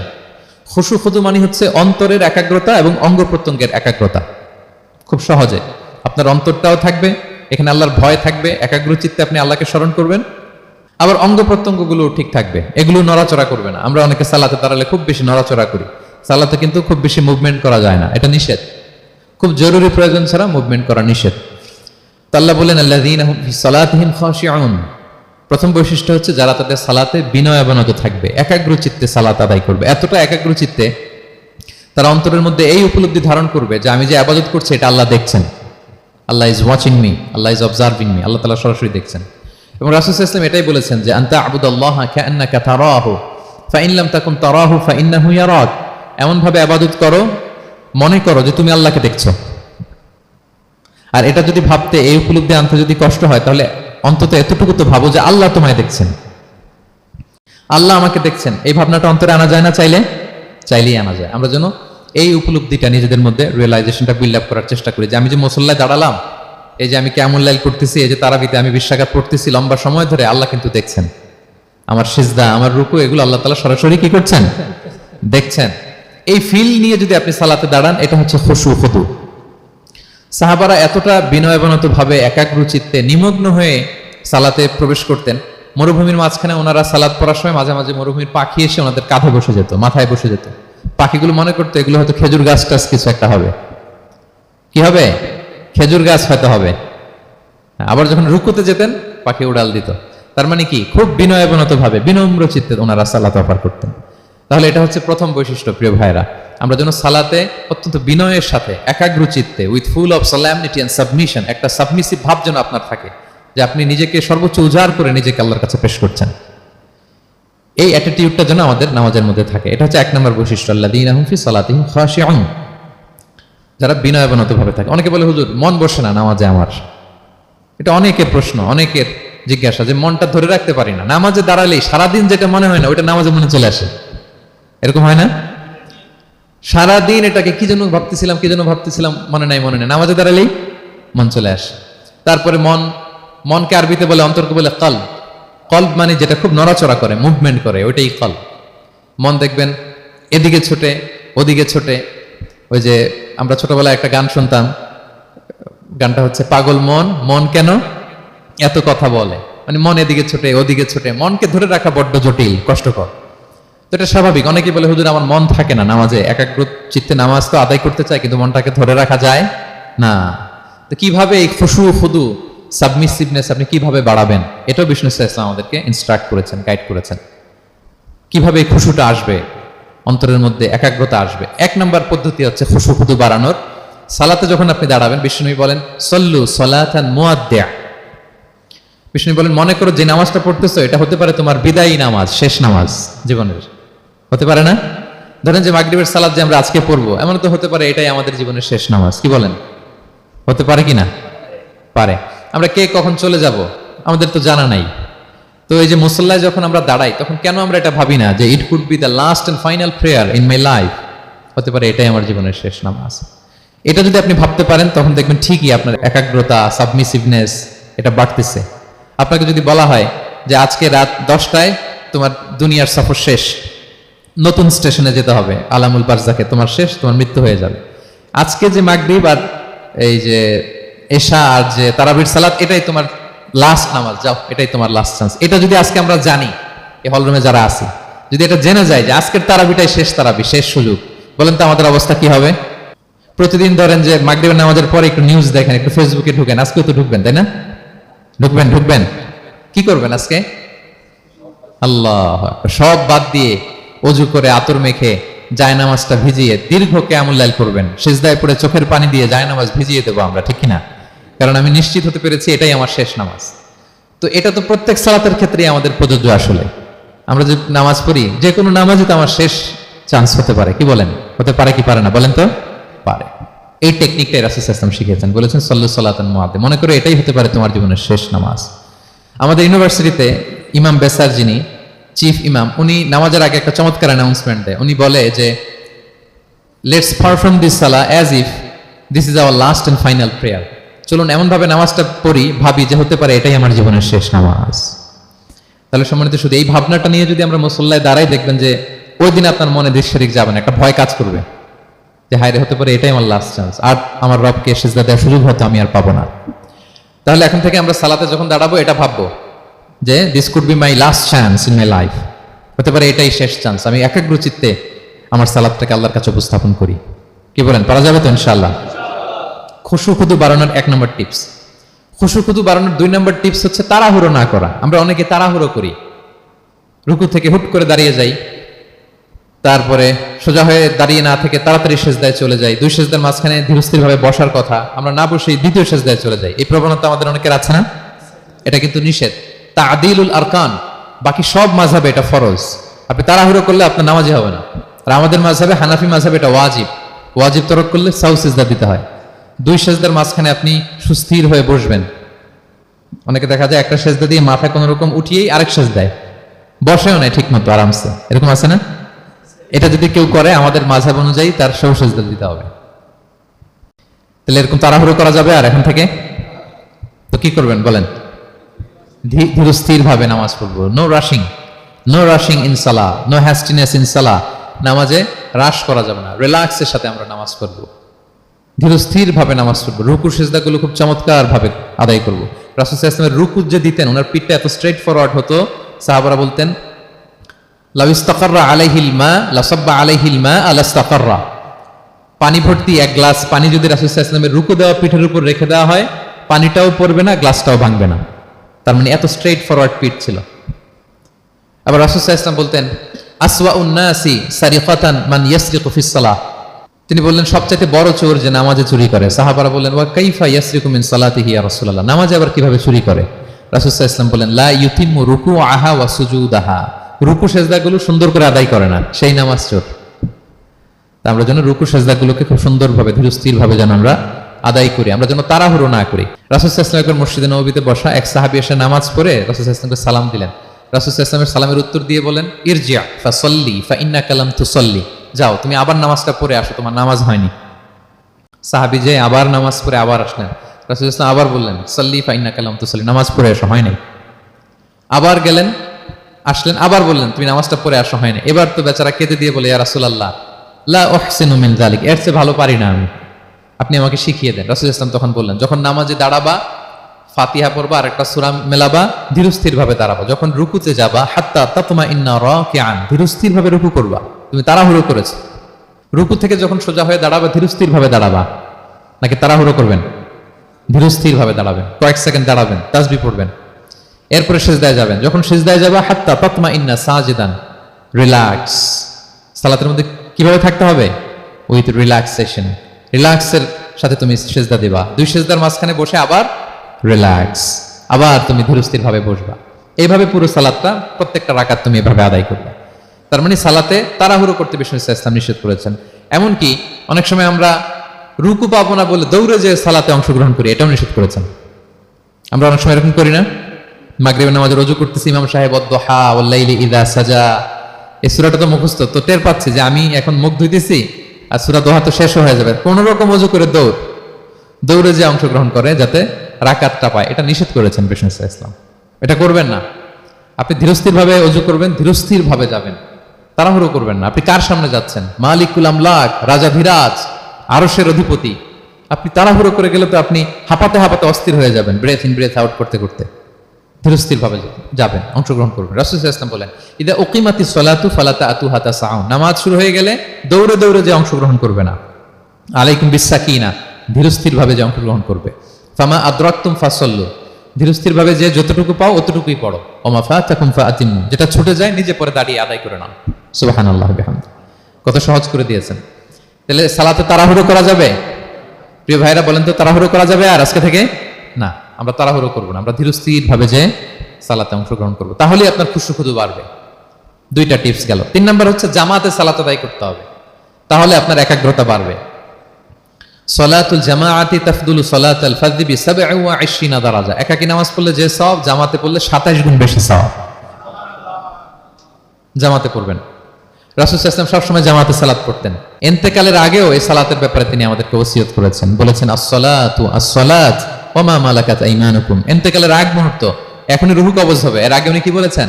খুশু খুদু মানে হচ্ছে অন্তরের একাগ্রতা এবং অঙ্গ প্রত্যঙ্গের একাগ্রতা। খুব সহজে আপনার অন্তরটাও থাকবে, এখানে আল্লাহর ভয় থাকবে, একাগ্র চিত্তে আপনি আল্লাহকে স্মরণ করবেন, আবার অঙ্গ প্রত্যঙ্গগুলো ঠিক থাকবে, এগুলো নড়াচড়া করবে না। আমরা অনেকে সালাতে দাঁড়ালে খুব বেশি নড়াচড়া করি, সালাতে কিন্তু খুব বেশি মুভমেন্ট করা যায় না, এটা নিষেধ। খুব জরুরি প্রয়োজন ছাড়া মুভমেন্ট করা নিষেধ। তো আল্লাহ বলেন আল্লাযীনা হুম ফি সালাতিহিম খাশিউন, প্রথম বৈশিষ্ট্য হচ্ছে যারা তাদের সালাতে বিনয়াবনত থাকবে, একাগ্র চিত্তে সালাত আদায় করবে। এতটা একাগ্র চিত্তে তারা অন্তরের মধ্যে এই উপলব্ধি ধারণ করবে যে আমি যে ইবাদত করছি এটা আল্লাহ দেখছেন, Allah is watching me, Allah is observing me, Allah তাআলা সরাসরি দেখছেন। এবং রাসূল সাল্লাল্লাহু আলাইহি ওয়াসাল্লাম এটাই বলেছেন যে আনতা আবুদাল্লাহা কাআন্নাকা তারাহু ফাইন লাম তাকুন তারাহু ফাইন্নাহু ইয়ারাক, এমন ভাবে ইবাদত করো মনে করো যে তুমি আল্লাহকে দেখছো। আর এটা যদি ভাবতে, এই উপলব্ধি আনতে যদি কষ্ট হয় তাহলে অন্তত এতটুকু তো ভাবো যে আল্লাহ তোমায় দেখছেন, আল্লাহ আমাকে দেখছেন। এই ভাবনাটা অন্তরে আনা যায় না? চাইলেই আনা যায়। আমরা যেন এই উপলব্ধিটা নিজেদের মধ্যে রিয়েলাইজেশনটা বিল্ড আপ করার চেষ্টা করি যে আমি যে মুসল্লায় দাঁড়ালাম, এই যে আমি কিয়ামুল লাইল করতেছি, এই যে তারাবিতে আমি 20 রাকাত পড়তেছি লম্বা সময় ধরে, আল্লাহ কিন্তু দেখছেন। আমার সিজদা, আমার রুকু, এগুলো আল্লাহ তাআলা সরাসরি কি করছেন? দেখছেন। এই ফিল নিয়ে যদি আপনি সালাতে দাঁড়ান, এটা হচ্ছে খুশু খুদু। সাহাবারা এতটা বিনয়াবনত ভাবে একাগ্র চিত্তে নিমগ্ন হয়ে সালাতে প্রবেশ করতেন। মরুভূমির মাঝখানে ওনারা সালাত পড়ার সময় মাঝে মাঝে মরুভূমির পাখি এসে ওনাদের কাঁধে বসে যেত, মাথায় বসে যেত। পাখিগুলো মনে করতো এগুলো হয়তো খেজুর গাছ টাছ কিছু একটা হবে। কি হবে? খেজুর গাছ হয়তো হবে। আবার যখন রুকুতে যেতেন পাখি উড়াল দিত। তার মানে কি? খুব বিনয়াবনত ভাবে, বিনম্র চিত্তে ওনারা সালাত অফার করতেন। তাহলে এটা হচ্ছে প্রথম বৈশিষ্ট্য প্রিয় ভাইরা। আমরা যেন সালাতে অত্যন্ত বিনয়ের সাথে একাগ্র চিত্তে with full of solemnity and submission একটা সাবমিসিভ ভাব যেন আপনার থাকে, যে আপনি নিজেকে সর্বোচ্চ উজাড় করে নিজেকে আল্লাহর কাছে পেশ করছেন। এই অ্যাটিটিউডটা যেন আমাদের নামাজের মধ্যে থাকে। এটা হচ্ছে 1 নম্বর বৈশিষ্ট্য, আল্লাযীনা হুম ফি সালাতিহিম খাশিউন, যারা বিনয়াবনত ভাবে থাকে। অনেকে বলে হুজুর মন বসে না নামাজে আমার। এটা অনেকের প্রশ্ন, অনেকের জিজ্ঞাসা যে মনটা ধরে রাখতে পারি না, নামাজে দাঁড়ালেই সারাদিন যেটা মনে হয় না ওইটা নামাজে মনে চলে আসে, এরকম হয় না? সারাদিন এটাকে কি যেন ভাবতেছিলাম মনে নাই, নামাজে দাঁড়ালেই মন চলে আসে। তারপরে মনকে আরবিতে বলে, অন্তরকে বলে কলব। কলব মানে যেটা খুব নড়াচড়া করে, মুভমেন্ট করে, ওইটাই কলব। মন দেখবেন এদিকে ছোটে ওদিকে ছোটে। ওই যে আমরা ছোটবেলায় একটা গান শুনতাম, গানটা হচ্ছে পাগল মন, মন কেন এত কথা বলে। মানে মন এদিকে ছোটে ওদিকে ছোটে, মনকে ধরে রাখা বড্ড জটিল, কষ্টকর। তো এটা স্বাভাবিক। অনেকেই বলে হুজুর আমার মন থাকে না নামাজে, একাগ্র চিত্তে নামাজ তো আদায় করতে চাই কিন্তু মনটাকে ধরে রাখা যায় না। তো কিভাবে এই খুশু খুদু সাবমিসিভনেস আপনি কিভাবে বাড়াবেন, এটাও বিষ্ণু ইসলাম আমাদেরকে ইনস্ট্রাক্ট করেছেন, গাইড করেছেন। কিভাবে এই খুশুটা আসবে, অন্তরের মধ্যে একাগ্রতা আসবে। 1 নম্বর পদ্ধতি হচ্ছে খুশু খুদু বাড়ানোর। সালাতে যখন আপনি দাঁড়াবেন, বিষ্ণু বলেন সল্লু সলাতান মুআদ্দিয়া। বিষ্ণু বলেন মনে করো যে নামাজটা পড়তেছো এটা হতে পারে তোমার বিদায়ী নামাজ, শেষ নামাজ জীবনের, হতে পারে না? ধরেন যে মাগরিবের সালাত যে আমরা আজকে পড়বো, এমন তো হতে পারে এটাই আমাদের জীবনের শেষ নামাজ। কি বলেন, হতে পারে কি না? পারে। আমরা কে কখন চলে যাব আমাদের তো জানা নাই। তো এই যে মুসল্লায় যখন আমরা দাঁড়াই তখন কেন আমরা এটা ভাবি না যে it could be the last and final prayer in my life, হতে পারে এটাই আমার জীবনের শেষ নামাজ। এটা যদি আপনি ভাবতে পারেন তখন দেখবেন ঠিকই আপনার একাগ্রতা, সাবমিসিভনেস এটা বাড়তেছে। আপনাকে যদি বলা হয় যে আজকে রাত 10টায় তোমার দুনিয়ার সফর শেষ, নতুন স্টেশনে যেতে হবে, আলামুল বারজাকে, তোমার শেষ, তোমার মৃত্যু হয়ে যাবে। আজকে যে মাগরিব আর এই যে এশা আর যে তারাবির সালাত এটাই তোমার লাস্ট নামাজ, যাও এটাই তোমার লাস্ট চান্স। এটা যদি আজকে আমরা জানি, এই হলরুমে যারা আছি যদি এটা জেনে যায় যে আজকের তারাবিটাই শেষ তারাবি, শেষ সুযোগ, বলেন তো আমাদের অবস্থা কি হবে? প্রতিদিন ধরেন যে মাগরিবের নামাজের পরে একটু নিউজ দেখেন, একটু ফেসবুকে ঢুকেন, আজকেও তো ঢুকবেন তাই না? ঢুকবেন কি করবেন আজকে? আল্লাহ, সব বাদ দিয়ে অজু করে আতর মেখে জায়নামাজটা ভিজিয়ে দীর্ঘ কিয়ামুল লাইল করবেন, সিজদায় পড়ে চোখের পানি দিয়ে জায়নামাজ ভিজিয়ে দেবো আমরা, ঠিক কিনা? কারণ আমি নিশ্চিত হতে পেরেছি এটাই আমার শেষ নামাজ। তো এটা তো প্রত্যেক সালাতের ক্ষেত্রেই আমাদের প্রযোজ্য। আসলে আমরা যে নামাজ পড়ি, যে কোনো নামাজই তো আমার শেষ চান্স হতে পারে। কি বলেন, হতে পারে কি পারে না বলেন তো? পারে। এই টেকনিকটাই রাসূল সাল্লাল্লাহু আলাইহি ওয়াসাল্লাম শিখিয়েছেন, বলেছেন সল্লু সালাতান মুআদ্দিয়া, মনে করে এটাই হতে পারে তোমার জীবনের শেষ নামাজ। আমাদের ইউনিভার্সিটিতে ইমাম বেসার, যিনি চিফ ইমাম, উনি নামাজের আগে একটা চমৎকার অ্যানাউন্সমেন্ট দেয়। উনি বলে যে লেটস পারফর্ম দিস সালাহ as if this is our last and final prayer. চলুন এমন ভাবে নামাজটা পড়ি, ভাবি যে হতে পারে এটাই আমার জীবনের শেষ নামাজ। তাহলে সম্মানিত, শুধু এই ভাবনাটা নিয়ে যদি আমরা মুসল্লায় দাঁড়াই, দেখবেন যে ওই দিন আপনার মনে দিশারিক যাবে না, একটা ভয় কাজ করবে যে হায়রে হতে পারে এটাই আমার লাস্ট চান্স, আর আমার রবকে সিজদা দেওয়ার সুযোগ হয়তো আমি আর পাবো না। তাহলে এখন থেকে আমরা সালাতে যখন দাঁড়াবো এটা ভাববো যে this could be my last chance in my life, হতে পারে এটাই শেষ চান্স, আমি একাগ্র চিত্তে আমার সালাতটাকে আল্লাহর কাছে উপস্থাপন করি। কি বলেন, পারা যাবে তো ইনশাআল্লাহ? খুশু খুদু বাড়ানোর 1 নম্বর টিপস। খুশু খুদু বাড়ানোর 2 নম্বর টিপস হচ্ছে তাড়াহুড়ো না করা। আমরা অনেকে তাড়াহুড়ো করি, রুকু থেকে হুট করে দাঁড়িয়ে যাই, তারপরে সোজা হয়ে দাঁড়িয়ে না থেকে তাড়াতাড়ি সেজদায় চলে যাই, 2 সেজদার মাঝখানে ধীরস্থির ভাবে বসার কথা আমরা না বসেই 2য় সেজদায় চলে যাই। এই প্রবণতা আমাদের অনেকের আছে না? এটা কিন্তু নিষেধ। তা'দিলুল আরকান, বাকি সব মাযহাবে এটা ফরজ। আপনি তাড়াহুড়ো করলে আপনার নামাজই হবে না। আর আমাদের মাযহাবে, হানাফি মাযহাবে এটা ওয়াজিব। ওয়াজিব তরক করলে সাউ সিজদা দিতে হয়। 2 সেজদার মাঝখানে আপনি সুস্থির হয়ে বসবেন। অনেকে দেখা যায় একটা সেজদা দিয়ে মাথা কোনো রকম উঠিয়েই আরেক সেজদায় বসেও নাই ঠিক মতো আরামসে, এরকম আছে না? এটা যদি কেউ করে আমাদের মাযহাব অনুযায়ী তার সাউ সিজদা দিতে হবে। তাহলে এরকম তাড়াহুড়ো করা যাবে? আর এখন থেকে তো কি করবেন বলেন? ধীরস্থির ভাবে নামাজ পড়বো। No rushing in salah, no hastiness in salah. নামাজে রাশ করা যাবে না, রিল্যাক্সের সাথে আমরা নামাজ পড়বো, ধীরস্থির ভাবে নামাজ পড়বো। রুকু সিজদাগুলো খুব চমৎকার ভাবে আদায় করবো। রাসূল সাল্লাল্লাহু আলাইহি ওয়াসাল্লাম রুকু যে দিতেন, ওনার পিঠটা এত স্ট্রেট ফরওয়ার্ড হতো, সাহাবারা বলতেন লাউ ইস্তাকাররা আলাইহিল মা লাসাব্বা আলাইহিল মা আলাস্তাকাররা। পানি ভর্তি 1 গ্লাস পানি যদি রাসূল সাল্লাল্লাহু আলাইহি ওয়াসাল্লামের রুকু দেওয়া পিঠের উপর রেখে দেওয়া হয়, পানিটাও পড়বে না, গ্লাসটাও ভাঙবে না। তার মানে এত স্ট্রেট ফরওয়ার্ড পিঠ ছিল। আবার রাসূল সাল্লাল্লাহু আলাইহি ওয়াসাল্লাম বলতেন আসওয়াউন নাসি সারিকাতান মান ইয়াসরিকু ফিস সালাহ। তিনি বললেন সবচাইতে বড় চোর যে নামাজে চুরি করে। সাহাবারা বললেন ওয়া কাইফা ইয়াসরিকু মিন সালাতিহি ইয়া রাসূলুল্লাহ, নামাজে আবার কিভাবে চুরি করে? রাসূল সাল্লাল্লাহু আলাইহি ওয়াসাল্লাম বললেন লা ইউতিম্মু রুকুআহা ওয়া সুজুদাহা, রুকু সেজদাগুলো সুন্দর করে আদায় করে না, সেই নামাজ চোর। তা আমরা যেন রুকু সেজদাগুলোকে খুব সুন্দরভাবে ধীরস্থিরভাবে যেন আমরা আদায় করি, আমরা যেন তাড়াহুড়ো না করি। রাসূল সাল্লাল্লাহু আলাইহি ওয়াসাল্লাম মসজিদে নববীতে বসা এক সাহাবী এসে নামাজ পড়ে রাসূল সাল্লাল্লাহু আলাইহি ওয়াসাল্লামকে সালাম দিলেন। রাসূল সাল্লাল্লাহু আলাইহি ওয়াসাল্লামের সালামের উত্তর দিয়ে বলেন ইরজি' ফাসাল্লি ফাইন্নাকা লাম তুসাল্লি, যাও তুমি আবার নামাজটা পড়ে আসো, তোমার নামাজ হয়নি। সাহাবী যে আবার নামাজ পড়ে আবার আসলেন, রাসূল সাল্লাল্লাহু আলাইহি ওয়াসাল্লাম আবার বললেন সাল্লি ফাইন্নাকা লাম তুসাল্লি, নামাজ পড়ে আসো, হয় নাই। আবার গেলেন, আসলেন, আবার বললেন তুমি নামাজটা পড়ে আসো, হয়নি। এবার তো বেচারা কেঁদে দিয়ে বলে ইয়া রাসূলুল্লাহ লা উহসিনু মিন যালিক, এর চেয়ে ভালো পারি না আমি, আপনি আমাকে শিখিয়ে দেন। রাসূল ইসলাম তখন বললেন যখন নামাজে দাঁড়াবা ফাতিহা পড়বা আর একটা সূরা মেলাবা, ধীরস্থির ভাবে দাঁড়াবা। যখন রুকুতে যাবা হাত্তা তাতমাইন্না রাকিআন, ধীরস্থির ভাবে রুকু করবা। তুমি তাড়াহুড়ো করেছো, রুকু থেকে যখন সোজা হয়ে দাঁড়াবা ধীরস্থির ভাবে দাঁড়াবা, নাকি তাড়াহুড়ো করবেন? ধীরস্থির ভাবে দাঁড়াবেন, কয়েক সেকেন্ড দাঁড়াবেন, তাসবিহ পড়বেন, এরপরে সিজদায় যাবেন। যখন সিজদায় যাবা হাত্তা তাতমাইন্না সাজিদান, রিল্যাক্স। সালাতের মধ্যে কিভাবে থাকতে হবে? উইথ রিল্যাক্সেশন, রিল্যাক্সের সাথে তুমি সিজদা দিবা। দুই সিজদার মাঝখানে বসে আবার রিল্যাক্স, আবার তুমি ধীরস্থির ভাবে বসবা। এইভাবে পুরো সালাতটা প্রত্যেকটা রাকাত তুমি এভাবে আদায় করবে। তার মানে সালাতে তাড়াহুড়ো করতে বিষ্ণু ইসলাম নিষেধ করেছেন। এমনকি অনেক সময় আমরা রুকু পাবো না বলে দৌড়ে যে সালাতে অংশগ্রহণ করি, এটাও নিষেধ করেছেন। আমরা অনেক সময় এরকম করি না? মাগরিবের নামাজে রুজু করতেছি, ইমাম সাহেব ওয়াদ-দুহা ওয়াল লাইলি ইযা সাজা, এই সূরাটা তো মুখস্থ, তো টের পাচ্ছি যে আমি এখন মুখ ধুইতেছি আর সূরা দোহা তো শেষ হয়ে যাবে, কোন রকম ওযু করে দৌড়ে যে অংশগ্রহণ করে যাতে রাকাতটা পায়, এটা নিষেধ করেছেন বিষ্ণু ইসলাম। এটা করবেন না। আপনি ধীরস্থির ভাবে ওযু করবেন, ধীরস্থির ভাবে যাবেন, তাড়াহুড়ো করবেন না। আপনি কার সামনে যাচ্ছেন? মালিকুল আমলাক, রাজাধিরাজ, আরশের অধিপতি। আপনি তাড়াহুড়ো করে গেলে তো আপনি হাঁপাতে হাঁপাতে অস্থির হয়ে যাবেন, ব্রেথ ইন ব্রেথ আউট করতে করতে। ধীরস্থির ভাবে যাবেন, অংশগ্রহণ করবেন। রাসূল সাল্লাল্লাহু আলাইহি ওয়াসাল্লাম বলেন ইদা উকিমাতিস সালাতু ফালা তা'তুহা তাসআউন, নামাজ শুরু হয়ে গেলে দৌড়ে দৌড়ে যে অংশগ্রহণ করবে না। আলাইকুম বিসাকিনা, ধীরস্থির ভাবে যে অংশগ্রহণ করবে। ফামা আদরাকতুম ফাসাল্লু, ধীরস্থির ভাবে যে যতটুকু পাও অতটুকুই পড়ো। ওমা ফাতাকুম ফাআতিমু, যেটা ছুটে যায় নিজে পরে দাঁড়িয়ে আদায় করে নাও। সুবহানাল্লাহ বিহামদি, কত সহজ করে দিয়েছেন। তাহলে সালাতে তাড়াহুড়ো করা যাবে? প্রিয় ভাইরা বলেন তো, তাড়াহুড়ো করা যাবে আর আজকে থেকে? না, আমরা তাড়াহুড়ো করবো না, আমরা ধীরস্থির ভাবে যে সালাতে অংশগ্রহণ করবো, তাহলে আপনার খুশু বাড়বে। দুইটা টিপস গেল। 3 নাম্বার হচ্ছে জামাতে সালাত আদায় করতে হবে, তাহলে আপনার একাগ্রতা বাড়বে। সলাতুল জামাআতি তাফদুলু সলাতাল ফাযি বি27 দারাজা, একাকী নামাজ পড়লে যে সওয়াব, জামাতে পড়লে 27 গুণ বেশি সওয়াব। জামাতে পড়বেন। রাসূল সাল্লাল্লাহু আলাইহি ওয়াসাল্লাম সবসময় জামাতে সালাত পড়তেন। ইন্তেকালের আগেও এই সালাতের ব্যাপারে তিনি আমাদেরকে ওসিয়ত করেছেন, বলেছেন আসসালাতু আসসালাত ওয়া মা মালাকাত আইমানুকুম। ইন্তেকালের আগ মুহূর্ত, এখনই রূহ কবজ হবে, এর আগে উনি কি বলেছেন?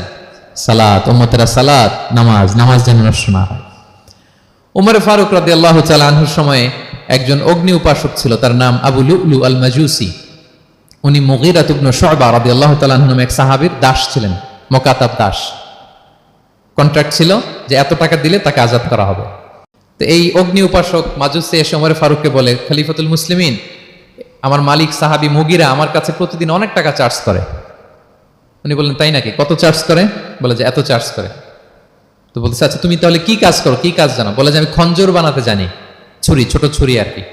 সালাত, উম্মতেরা সালাত, নামাজ যেন নষ্ট না হয়। উমর ফারুক রাদিয়াল্লাহু তাআলা আনহুর সময়ে একজন অগ্নি উপাসক ছিল, তার নাম আবু লুলু আল মাজুসি। উনি মুগীরা ইবনে শুবা রাদিয়াল্লাহু তাআলা আনহু নামে এক সাহাবীর দাস ছিলেন, মুকাতাব দাস। কন্ট্রাক্ট ছিল যে এত টাকা দিলে তাকে আজাদ করা হবে। তো এই অগ্নি উপাসক মাজুসি এসে ওমর ফারুককে বলে, খলিফাতুল মুসলিমিন, আমার মালিক সাহাবী মুগীরা আমার কাছে প্রতিদিন অনেক টাকা চার্জ করে। উনি বললেন তাই নাকি, কত চার্জ করে? বলে যে এত চার্জ করে। তো বলছে আচ্ছা তুমি তাহলে কি কাজ করো, কি কাজ জানো? বলে যে আমি খঞ্জর বানাতে জানি, ছুরি, ছোট ছুরি আর কি।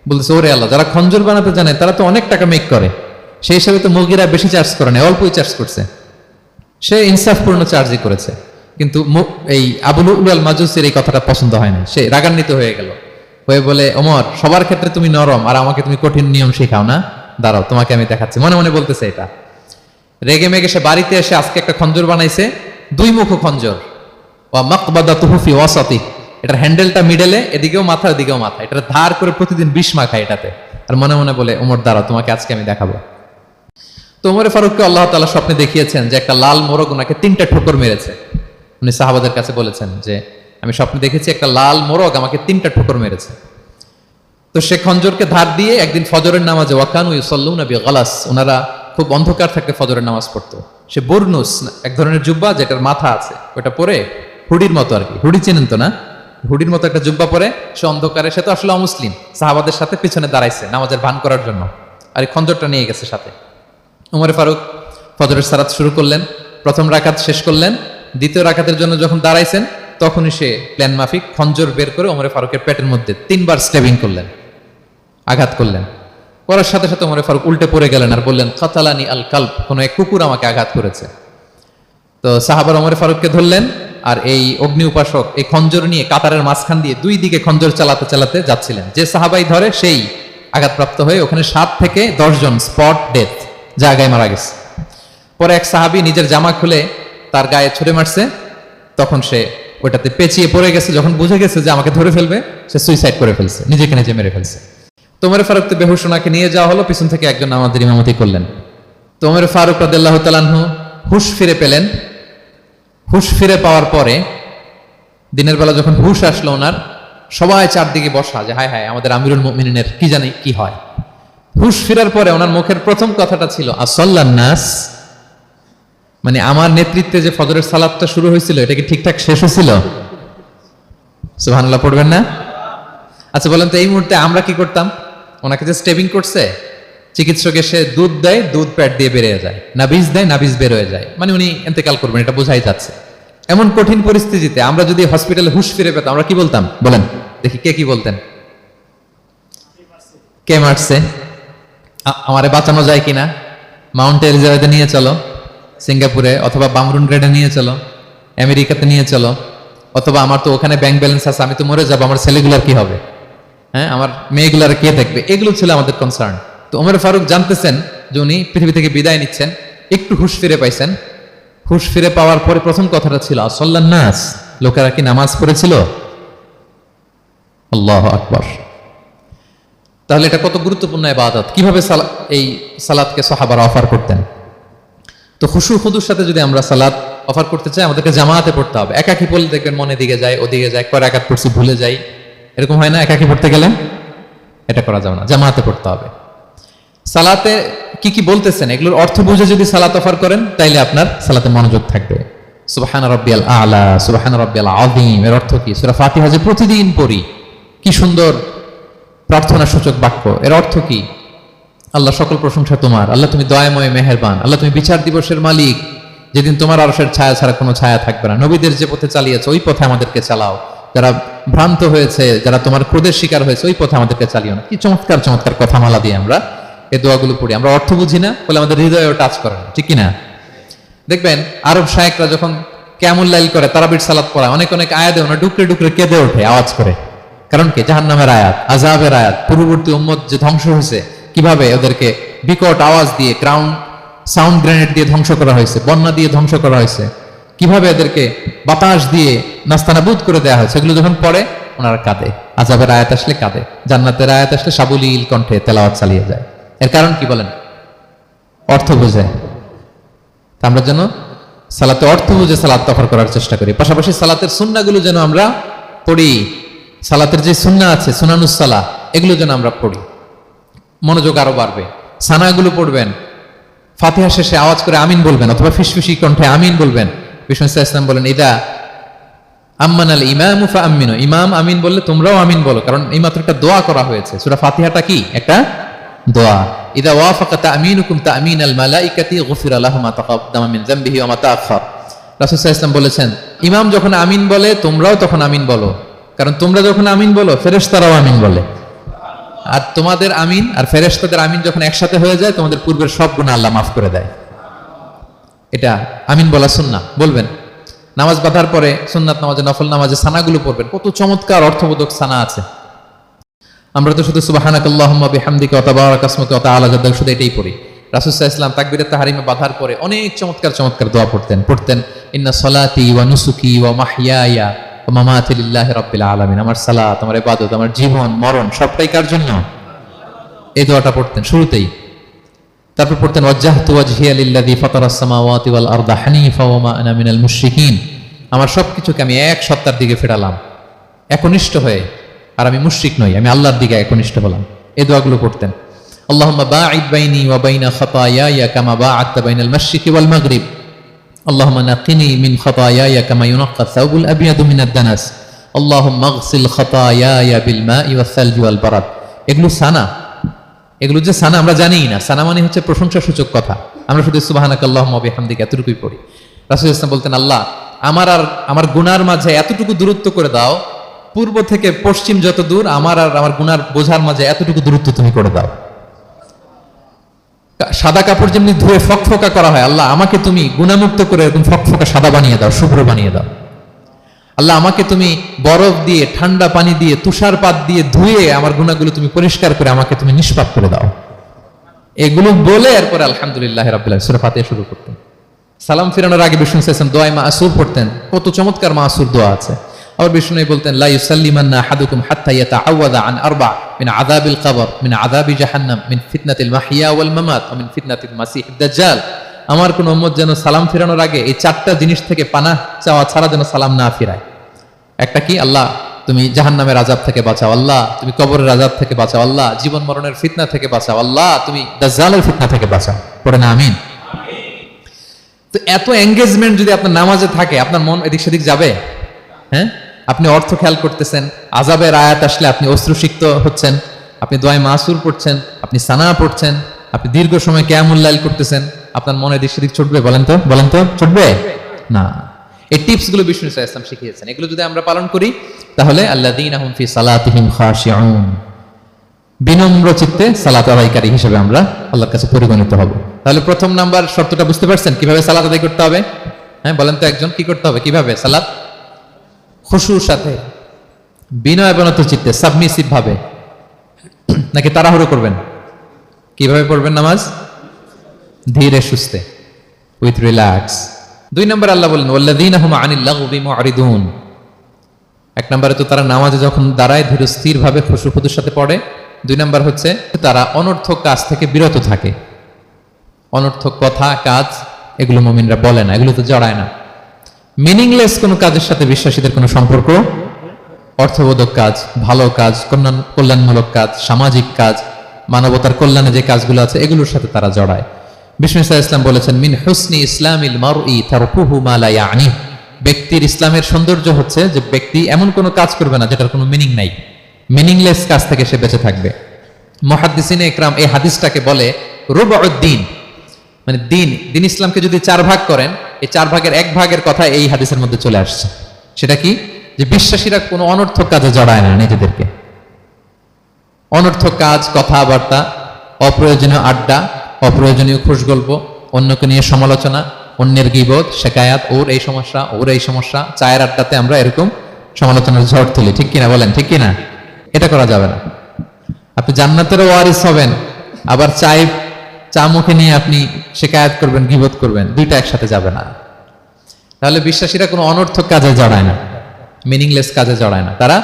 বলতেছে ওরে আল্লাহ, যারা খঞ্জর বানাতে জানে তারা তো অনেক টাকা মেক করে, সেই হিসাবে তো মুগীরা বেশি চার্জ করে না, অল্পই চার্জ করছে। সে ইনসাফপূর্ণ চার্জই করেছে, কিন্তু এই আবু লুলু আল মাজুসির এই কথাটা পছন্দ হয় না, সে রাগান্বিত হয়ে গেল, হয়ে বলে ওমর, সবার ক্ষেত্রে তুমি নরম আর আমাকে তুমি কঠিন নিয়ম শেখাও না, দাঁড়াও তোমাকে আমি দেখাচ্ছি। মনে মনে বলতেছে এটা। রেগে মেগে সে বাড়িতে এসে আজকে একটা খঞ্জর বানাইছে, 2 মুখ খঞ্জর, ওয়া মাকবাদাতুহু ফি ওয়াসাতি, এটার হ্যান্ডেলটা মিডলে, এদিকেও মাথা এদিকেও মাথা, এটা ধার করে প্রতিদিন 20 মাখায় এটাতে। আর মনে মনে বলে ওমর দাঁড়াও তোমাকে আজকে আমি দেখাবো। তো ওমর ফারুককে আল্লাহ তাআলা স্বপ্নে দেখিয়েছেন যে একটা লাল মোরগ ওনাকে 3টা ঠোকর মেরেছে। উনি সাহাবাদের কাছে বলেছেন যে আমি স্বপ্নে দেখেছি একটা লাল মোরগ আমাকে 3টা ঠোকর মেরেছে। তো সে খঞ্জরকে ধার দিয়ে একদিন ফজরের নামাজে, ওয়াকানু ইউসাল্লুনা বিগালাস, ওনারা খুব অন্ধকার থাকতে ফজরের নামাজ পড়তো। সে বুরনুস, এক ধরনের জুব্বা যেটার মাথা আছে, ওটা পরে হুডির মতো আর কি, হুডি চেনেন তো না, হুডির মতো একটা জুব্বা পরে সে অন্ধকারে, সে তো আসলে অমুসলিম, সাহাবাদের সাথে পিছনে দাঁড়াইছে নামাজের ভান করার জন্য, আর এই খঞ্জরটা নিয়ে গেছে সাথে। উমর ফারুক ফজরের সালাত শুরু করলেন, প্রথম রাকাত শেষ করলেন, দ্বিতীয় রাকাতের জন্য যখন দাঁড়াইছেন তখনই সে প্ল্যান মাফিক খঞ্জর বের করে ওমরে ফারুকের পেটের মধ্যে 3 বার স্টেবিং করলেন, আঘাত করলেন। করার সাথে সাথে ওমরে ফারুক উল্টে পড়ে গেলেন আর বললেন, কাতালানি আল কালব, কোনো এক কুকুর আমাকে আঘাত করেছে। তো সাহাবার ওমরে ফারুককে ধরলেন, আর এই অগ্নি উপাসক এই খঞ্জর নিয়ে কাতারের মাঝখান দিয়ে 2 দিকে খঞ্জর চালাতে চালাতে যাচ্ছিলেন। যে সাহাবাই ধরে সেই আঘাতপ্রাপ্ত হয়ে ওখানে 7 থেকে 10 জন স্পট ডেথ, জায়গায় মারা গেছে। পরে এক সাহাবি নিজের জামা খুলে তার গায়ে ছুঁড়ে মারছে, তখন সে ওটাতে পেঁচিয়ে পড়ে গেছে। যখন বুঝে গেছে যে আমাকে ধরে ফেলবে, সে সুইসাইড করে ফেলছে, নিজেকে নিজে মেরে ফেলছে। তোমরে ফারুক তো বেহুশ, ওনাকে নিয়ে যাওয়া হলো, পিছন থেকে একজন আমাদের ইমামতি করলেন। তোমরে ফারুক রাদিয়াল্লাহু তাআলা আনহু হুশ ফিরে পেলেন। হুশ ফিরে পাওয়ার পরে দিনের বেলা যখন হুশ আসলো ওনার, সবাই চারদিকে বসা যে হায় হায় আমাদের আমিরুল মুমিনিনের কি জানি কি হয়। হুশ ফেরার পরে ওনার মুখের প্রথম কথাটা ছিল আসাল্লান নাস, মানে আমার নেতৃত্বে যে ফজরের সালাতটা শুরু হয়েছিল এটা কি ঠিকঠাক শেষ হয়েছিল? সুবহানাল্লাহ পড়বেন না? আচ্ছা বলেন তো এই মুহূর্তে আমরা কি করতাম? ওনাকে যে স্টেবিং করছে, চিকিৎসক এসে দুধ দেয়, দুধ পেট দিয়ে বেরিয়ে যায়, নাবিজ দেয়, নাবিজ বের হয়ে যায়, মানে উনি ইন্তেকাল করবেন, এটা বোঝাই যাচ্ছে। এমন কঠিন পরিস্থিতিতে আমরা যদি হসপিটালে হুশ ফিরে পেতাম, আমরা কি বলতাম বলেন দেখি? কে কি বলতেন? কে মারছে? আমারে বাঁচানো যায় কিনা? মাউন্ট এলিজাবেথে নিয়ে চলো, সিঙ্গাপুরে অথবা বামরুন রেডে নিয়ে চলো, আমেরিকাতে নিয়ে চলো, অথবা আমার তো ওখানে ব্যাংক ব্যালেন্স আছে, আমি তো মরে যাবো, আমার ছেলেগুলার কি হবে, হ্যাঁ আমার মেয়েগুলার কে দেখবে? এগুলো ছিল আমাদের কনসার্ন। তো ওমর ফারুক জানতেছেন যে উনি পৃথিবী থেকে বিদায় নিচ্ছেন, একটু হুশ ফিরে পাইছেন। হুশ ফিরে পাওয়ার পরে প্রথম কথাটা ছিল আসল্লান নাস, লোকেরা কি নামাজ পড়েছিল? আল্লাহু আকবার। তাহলে এটা কত গুরুত্বপূর্ণ ইবাদত, কিভাবে এই সালাতকে সাহাবারা অফার করতেন। তো খুশু খুদুর সাথে যদি আমরা সালাত অফার করতে চাই, আমাদেরকে জামাতে পড়তে হবে। একাকি পড়লে দেখবেন মনে দিকে যায়, ওদিকে যায়, কয় রাকাত পড়ছি ভুলে যাই, এরকম হয় না? একাকি পড়তে গেলে এটা করা যাবে না, জামাতে পড়তে হবে। সালাতে কি কি বলতেছেন এগুলোর অর্থ বুঝে যদি সালাত অফার করেন, তাইলে আপনার সালাতে মনোযোগ থাকবে। সুবহানা রাব্বিয়াল আলা, সুবহানা রাব্বিয়াল আযীম এর অর্থ কি? সূরা ফাতিহা যে প্রতিদিন পড়ি, কি সুন্দর প্রার্থনা সূচক বাক্য, এর অর্থ কি? আল্লাহ সকল প্রশংসা তোমার, আল্লাহ তুমি দয়াময় মেহেরবান, আল্লাহ তুমি বিচার দিবসের মালিক, যেদিন তোমার আরশের ছায়া ছাড়া কোনো ছায়া থাকবে না। নবীদের যে পথে চালিয়েছে ওই পথে আমাদেরকে চালাও, যারা ভ্রান্ত হয়েছে, যারা তোমার ক্রোধের শিকার হয়েছে ওই পথে আমাদেরকে চালিও না। কি চমৎকার চমৎকার কথা মালা দিয়ে আমরা এই দোয়াগুলো পড়ি। আমরা অর্থ বুঝি না বলে আমাদের হৃদয়েও টাচ করে না, ঠিক কিনা? দেখবেন আরব শায়েকরা যখন কিয়ামুল লাইল করে, তারাবির সালাত পড়ায়, অনেক অনেক আয়াতে ওনা ডুকরে ডুকরে কেঁদে ওঠে আওয়াজ করে। কারণ কি? জাহান্নামের আয়াত, আযাবের আয়াত, পূর্ববর্তী উম্মত যে ধ্বংস হয়েছে, কিভাবে ওদেরকে বিকট আওয়াজ দিয়ে, গ্রাউন্ড সাউন্ড গ্রেনেড দিয়ে ধ্বংস করা হয়েছে, বন্যা দিয়ে ধ্বংস করা হয়েছে, কিভাবে এদেরকে বাতাস দিয়ে নাস্তানাবুদ করে দেওয়া হয়েছে, এগুলো যখন পড়ে ওনারা কাঁদে। আযাবের আয়াত আসলে কাঁদে, জান্নাতের আয়াত আসলে সাবলীল কণ্ঠে তেলাওয়াত চালিয়ে যায়। এর কারণ কি বলেন? অর্থ বুঝে। আমরা যেন সালাতে অর্থ বুঝে সালাত অফার করার চেষ্টা করি। পাশাপাশি সালাতের সুন্নাহগুলো যেন আমরা পড়ি, সালাতের যে সুন্নাহ আছে, সুনানুস সালাহ, এগুলো যেন আমরা পড়ি, মনোযোগ আরো বাড়বে। সানাগুলো পড়বেন, ফাতিহা শেষে আওয়াজ করে আমিন বলবেন, অথবা ফিসফিসি কণ্ঠে আমিন বলবেন। বিষ্ণু ইসলাম বলেন, ইদা আম্মান আল ইমামু ফাআমিনু, ইমাম আমিন বললে তোমরাও আমিন বলো, কারণ এই মাত্র একটা দোয়া করা হয়েছে। সূরা ফাতিহাটা কি? একটা দোয়া। ইদা ওয়াফাকা তামিনুকুম তামিনাল মালাইকাতি গুফিরা লাহু মা তাকাদ্দামা মিন যামবিহি ওয়া মা তাআখার। রাসূল সাল্লাল্লাহু আলাইহি ওয়াসাল্লাম বলেছেন, ইমাম যখন আমিন বলে তোমরাও তখন আমিন বলো, কারণ তোমরা যখন আমিন বলো ফেরেশতারাও আমিন বলে। আর তোমাদের আমিন আর ফেরেশতাদের আমিন যখন একসাথে হয়ে যায়, তোমাদের পূর্বের সব গুনাহ আল্লাহ মাফ করে দেয়। এটা আমিন বলা সুন্নাহ, বলবেন। নামাজ বাঁধার পরে সুন্নাত নামাজে, নফল নামাজে সানাগুলো পড়বেন, কত চমৎকার অর্থবোধক সানা আছে। আমরা তো শুধু সুবহানাকাল্লাহুম্মা বিহামদিকা ওয়া তাবারাকা ইসমুকা ওয়া তাআলা জাদ্দুকা শুধু এটাই পড়ি। রাসূল সাল্লাল্লাহু আলাইহি ওয়াসাল্লাম তাকবীরে তাহরিমে বাঁধার পরে অনেক চমৎকার চমৎকার দোয়া পড়তেন। ইন্না সলাতি ওয়া নুসুকি ওয়া মাহইয়ায়া ওয়া মামাতি লিল্লাহি রাব্বিল আলামিন। আমার সালাত, আমার ইবাদত, আমার জীবন মরণ সবটাই কার জন্য? এই দোয়াটা পড়তেন শুরুতেই। তারপর পড়তেন ওয়াজ্জাহতু ওয়াজহিয়া লিল্লাযী ফাতারাস সামাওয়াতি ওয়াল আরদা হানিফা ওয়া মা আনা মিনাল মুশরিকিন। আমার সবকিছুকে আমি এক সত্তার দিকে ফেরালাম একনিষ্ঠ হয়ে, আর আমি মুশরিক নই, আমি আল্লাহর দিকে একনিষ্ঠ হলাম। এই দোয়াগুলো পড়তেন। আল্লাহুম্মা বাঈদ বাইনি ওয়া বাইনা খাতায়ায়া কামা বাআদতা বাইনাল মাশরিকি ওয়াল মাগরিব। আল্লাহুম্মা নাকিনি মিন খাতায়ায়া কামা ইউনাক্কা আস-সাওবুল আবয়াদু মিনাদ দানাস। আল্লাহুম্মা আগসিল খাতায়ায়া বিল মাই ওয়াস সালজি ওয়াল বারাদ। এগুলো সানা, এগুলো যে সানা আমরা জানিই না। সানা মানে হচ্ছে প্রশংসা সূচক কথা। আমরা শুধু সুবহানাকাল্লাহুম্মা ওয়া বিহামদিকা এতটুকুই পড়ি। রাসূল ইসলাম বলতেন, আল্লাহ আমার আর আমার গুনার মাঝে এতটুকু দূরত্ব করে দাও, পূর্ব থেকে পশ্চিম যত দূর, আমার আর আমার গুনার বোঝার মাঝে এতটুকু দূরত্ব তুমি করে দাও। সাদা কাপড় যেমনি ধুয়ে ফকফকা করা হয়, আল্লাহ আমাকে তুমি গুনামুক্ত করে এরকম ফকফকা সাদা বানিয়ে দাও, শুভ্র বানিয়ে দাও। আল্লাহ আমাকে তুমি বরফ দিয়ে, ঠান্ডা পানি দিয়ে, তুষারপাত দিয়ে ধুয়ে আমার গুনাহগুলো তুমি পরিষ্কার করে আমাকে তুমি নিষ্পাপ করে দাও। এগুলো বলে এরপরে আলহামদুলিল্লাহ রাব্বিল আলামিন সূরা ফাতিহা শুরু করতেন। সালাম ফিরানোর আগে বিষ্ণু সাল্লাল্লাহু দোয়ায়ে মাসুর পড়তেন। কত চমৎকার মাসুর দোয়া আছে। আবার বিষ্ণু বলতেন, লা ইউসাল্লিমান্না আহাদুকুম হাত্তা ইয়াতাআওয়াযা আন আরবা মিন আযাবিল কবর, মিন আযাবি জাহান্নাম, মিন ফিতনাতিল মাহইয়া ওয়াল মামাত ওয়া মিন ফিতনাতিল মাসিহিদ দাজ্জাল। আমার কোন উম্মত যেন সালাম ফিরানোর আগে এই চারটা জিনিস থেকে পানাহ চাওয়া ছাড়া যেন সালাম না ফিরায়। একটা কি, আল্লাহ তুমি জাহান্নামের আযাব থেকে বাঁচাও, আল্লাহ তুমি কবরের আযাব থেকে বাঁচাও, আল্লাহ জীবন মরণের ফিতনা থেকে বাঁচাও, আল্লাহ তুমি দাজ্জালের ফিতনা থেকে বাঁচাও। পড়ে না আমিন। তো এত এঙ্গেজমেন্ট যদি আপনার নামাজে থাকে, আপনার মন এদিক সেদিক যাবে? হ্যাঁ, আপনি অর্থ খেয়াল করতেছেন, আযাবের আয়াত আসলে আপনি অশ্রুসিক্ত হচ্ছেন, আপনি দোয়ায়ে মাসুর পড়ছেন, আপনি সানা পড়ছেন, আপনি দীর্ঘ সময় কিয়ামুল লাইল করতেছেন, আপনার মনে এদিক সেদিক ছুটবে? বলেন তো ছুটবে না। এই টিপস গুলো বিষ্ণু সাল্লাল্লাহু আলাইহি ওয়াসাল্লাম শিখিয়েছেন। এগুলো যদি আমরা পালন করি তাহলে আল্লাযীনা হুম ফি সালাতিহিম খাশিউন, বিনম্র চিত্তে সালাত আদায়কারী হিসেবে আমরা আল্লাহর কাছে পরিগণিত হব। তাহলে প্রথম নাম্বার শর্তটা বুঝতে পারছেন কিভাবে সালাত আদায় করতে হবে? হ্যাঁ বলেন তো একজন, কি করতে হবে? কিভাবে সালাত? খুশুর সাথে, বিনয় অবনত চিত্তে, সাবমিসিভ ভাবে, নাকি তাড়াহুড়ো করবেন? কিভাবে পড়বেন নামাজ? ধীরে সুস্থে, উইথ রিল্যাক্স। দুই নম্বর আল্লাহ বলেন, ওয়াল্লাযীনা হুম আনিল লাগবি মুআরিদুন। এক নম্বরে তো তারা নামাজে যখন দাঁড়ায় ধীর স্থির ভাবে খুশুর সাথে পড়ে। দুই নম্বর হচ্ছে তারা অনর্থক কাজ থেকে বিরত থাকে। অনর্থক কথা, কাজ এগুলো মুমিনরা বলে না, এগুলো তো জড়ায় না। মিনিংলেস কোনো কাজের সাথে বিশ্বাসীদের কোনো সম্পর্ক, অর্থবোধক কাজ, ভালো কাজ, কল্যাণমূলক কাজ, সামাজিক কাজ, মানবতার কল্যাণে যে কাজগুলো আছে এগুলোর সাথে তারা জড়ায়। বিষ্ণু সাল্লাল্লাহু আলাইহি ওয়াসাল্লাম বলেছেন, মিন হুসনি ইসলামিল মারই তারকুহু মা লা ইয়ানি। ব্যক্তির ইসলামের সৌন্দর্য হচ্ছে যে ব্যক্তি এমন কোনো কাজ করবে না যেটার কোনো মিনিং নাই। মিনিংলেস কাজ থেকে সে বেঁচে থাকবে। মুহাদ্দিসিনে ইকরাম এই হাদিসটাকে বলে রুবউদ্দিন, মানে দিন ইসলামকে যদি 4 ভাগ করেন, এই 4 ভাগের 1 ভাগের কথা এই হাদিসের মধ্যে চলে আসছে। সেটা কি? যে বিশ্বাসীরা কোনো অনর্থক কাজে জড়ায় না নিজেদেরকে। অনর্থক কাজ, কথাবার্তা, অপ্রয়োজনীয় আড্ডা, অপ্রয়োজনীয় খুশগল্প, অন্যকে নিয়ে সমালোচনা, অন্যের গীবত, শেকায়াত, ওর এই সমস্যা, ওর এই সমস্যা, চায়ের আড্ডাতে আমরা এরকম সমালোচনার ঝড় তুলি, ঠিক কিনা বলেন? ঠিক কিনা? এটা করা যাবে না। আপনি জান্নাতেরও ওয়ারিস হবেন, আবার চা মুখে নিয়ে আপনি শেকায়াত করবেন, গীবত করবেন, দুইটা একসাথে যাবে না। তাহলে বিশ্বাসীরা কোনো অনর্থক কাজে জড়ায় না, মিনিংলেস কাজে জড়ায় না। তারা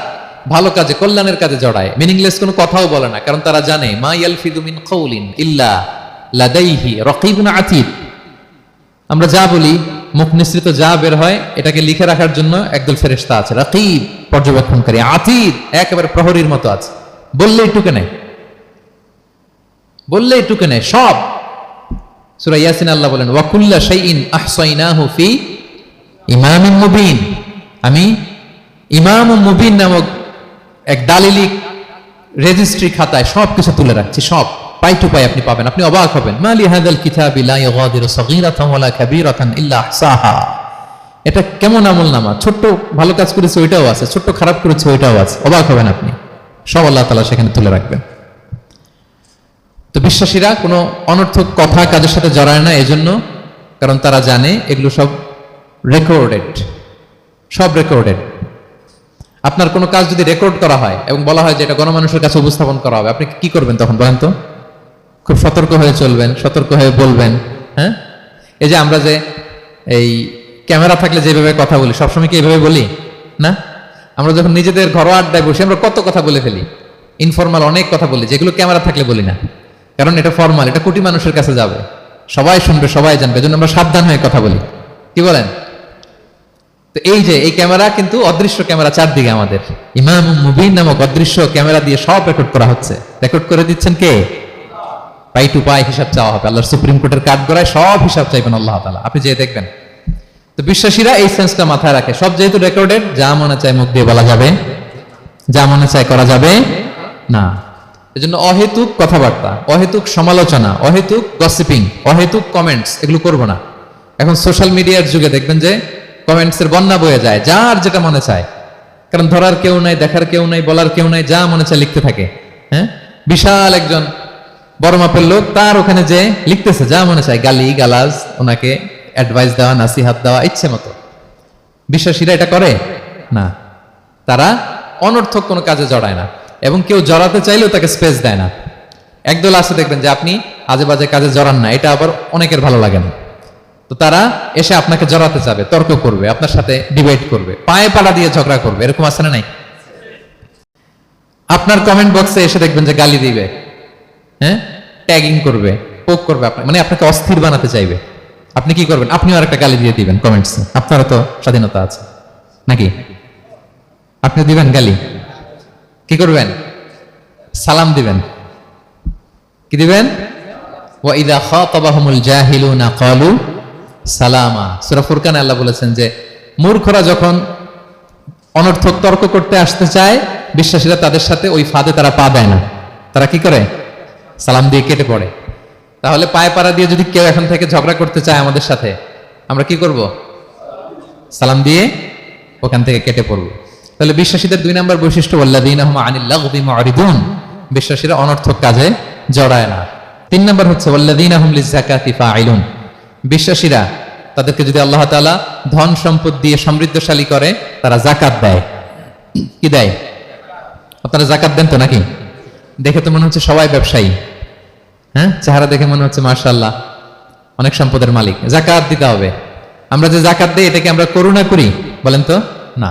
ভালো কাজে, কল্যাণের কাজে জড়ায়। মিনিংলেস কোনো কথাও বলে না, কারণ তারা জানে মা ইয়ালফিযু মিন কাউলিন ইল্লা লাদাইহি রাকীবুন আতীদ। আমরা যা বলি, মুখ নিঃসৃত যা বের হয়, এটাকে লিখে রাখার জন্য একদল ফেরেশতা আছে, রাকীব পর্যবেক্ষণকারী, আতীদ একেবারে প্রহরীর মতো আছে। বললেই টুকে নেয়, বললেই টুকে নেয় সব। সূরা ইয়াসিন আল্লাহ বলেন, ওয়া কুল্লা শাইইন আহসাইনাহু ফি ইমামিন মুবিন। আমি ইমামুম মুবিন নামক এক দালিলি রেজিস্ট্রি খাতায় সবকিছু তুলে রাখছি, সব পাই টু পাই আপনি পাবেন। আপনি অবাক হবেন, মালি হাযাল কিতাবি লা ইউগাদিরু সাগীরাতান ওয়ালা কাবীরাতান ইল্লা আহসাহা। এটা কেমন আমলনামা, ছোট্ট ভালো কাজ করেছে ওইটাও আছে, ছোট্ট খারাপ করেছে ওইটাও আছে। অবাক হবেন আপনি, সব আল্লাহ তাআলা সেখানে তুলে রাখবেন। তো বিশ্বাসীরা কোনো অনর্থক কথা কাজের সাথে জড়ায় না, এজন্য কারণ তারা জানে এগুলো সব রেকর্ডেড, সব রেকর্ডেড। আপনার কোনো কাজ যদি রেকর্ড করা হয় এবং বলা হয় যে এটা গণমানুষের কাছে উপস্থাপন করা হবে, আপনি কি করবেন তখন বলেন তো? খুব সতর্ক হয়ে চলবেন, সতর্ক হয়ে বলবেন। হ্যাঁ, এই যে আমরা যে এই ক্যামেরা থাকলে যেভাবে কথা বলি, সবসময় কি এইভাবে বলি না? আমরা যখন নিজেদের ঘরোয়া আড্ডায় বসে আমরা কত কথা বলে ফেলি, ইনফরমাল অনেক কথা বলি, যেগুলো ক্যামেরা থাকলে বলি না, কারণ এটা ফরমাল, এটা কোটি মানুষের কাছে যাবে, সবাই শুনবে, সবাই জানবে, এজন্য আমরা সাবধান হয়ে কথা বলি। কি বলেন? তো এই যে এই ক্যামেরা কিন্তু অদৃশ্য ক্যামেরা চারদিকে আমাদের, ইমামুম মুবিন নামক অদৃশ্য ক্যামেরা দিয়ে সব রেকর্ড করা হচ্ছে। রেকর্ড করে দিচ্ছেন কে? পাই টু পাই হিসাব চাওয়া হবে। আল্লাহর সুপ্রিম কোর্টের কাঠগড়ায় সব হিসাব চাইবেন আল্লাহ তাআলা, আপনি যে দেখবেন। তো বিশ্বাসীরা এই সেন্সটা মাথায় রাখে, সব যেহেতু রেকর্ডেড, যা মনে চায় মুখ দিয়ে বলা যাবে, যা মনে চায় করা যাবে না। এজন্য অহেতুক কথাবার্তা, অহেতুক সমালোচনা, অহেতুক গসিপিং, অহেতুক কমেন্টস এগুলো করব না। এখন সোশ্যাল মিডিয়ার যুগে দেখবেন যে কমেন্টসের বন্যা বয়ে যায়, যার যেটা মনে চায়, কারণ ধরার কেউ নাই, দেখার কেউ নাই, বলার কেউ নাই, যা মনে চায় লিখতে থাকে। হ্যাঁ, বিশাল একজন বড় মাপের লোক, তার ওখানে যে লিখতেছে যা মনে চায়, গালি গালাজ, ওনাকে অ্যাডভাইস দেওয়া, নাসিহাত দেওয়া ইচ্ছে মতো। বিশ্বাসীরা এটা করে না, তারা অনর্থক কোনো কাজে জড়ায় না, এবং কেউ জড়াতে চাইলেও তাকে স্পেস দেয় না। একদল আছে দেখবেন যে আপনি আজে বাজে কাজে জড়ান না, এটা আবার অনেকের ভালো লাগে না, তো তারা এসে আপনাকে জড়াতে যাবে, তর্ক করবে, আপনার সাথে ডিবেট করবে, পায়ে পাড়া দিয়ে ঝগড়া করবে, এরকম আছে না নাই? আপনার কমেন্ট বক্সে এসে দেখবেন যে গালি দিবে, হ্যাঁ, ট্যাগিং করবে, পোক করবে, আপনার মানে আপনাকে অস্থির বানাতে চাইবে। আপনি কি করবেন? আপনিও আরেকটা গালি দিয়ে দিবেন কমেন্টসে, আপনারও তো স্বাধীনতা আছে নাকি? আপনি দিবেন গালি, কি করবেন? সালাম দিবেন। কি দিবেন? ওয়া ইযা খাতাবাহুমুল জাহিলুনা ক্বালু সালামা। সূরা ফুরকানে আল্লাহ বলেছেন যে মূর্খরা যখন অনর্থক তর্ক করতে আসতে চায়, বিশ্বাসীরা তাদের সাথে ওই ফাঁদে তারা পা দেয় না, তারা কি করে? সালাম দিয়ে কেটে পড়ে। তাহলে পায়ে পাড়া দিয়ে যদি কেউ এখন থেকে ঝগড়া করতে চায় আমাদের সাথে, আমরা কি করব? সালাম দিয়ে ওখান থেকে কেটে পড়ব। তাহলে বিশ্বাসীদের 2 নম্বর বৈশিষ্ট্য, ওয়াল্লাযীনা হুম আনিল লাগবি মুরিদুন, বিশ্বাসীরা অনর্থক কাজে জড়ায় না। 3 নম্বর হচ্ছে ওয়াল্লাযীনা হুম লিযাকাতি ফাঈলুন, বিশ্বাসীরা তাদেরকে যদি আল্লাহ তাআলা ধন সম্পদ দিয়ে সমৃদ্ধশালী করে, তারা যাকাত দেয়। কি দেয়? আপনারা যাকাত দেন তো নাকি? দেখে তো মনে হচ্ছে সবাই ব্যবসায়ী, হ্যাঁ, চেহারা দেখে মনে হচ্ছে মাশাআল্লাহ অনেক সম্পদের মালিক। যাকাত দিতে হবে। আমরা যে যাকাত দেই, এটাকে আমরা করুণা করি বলেন তো? না,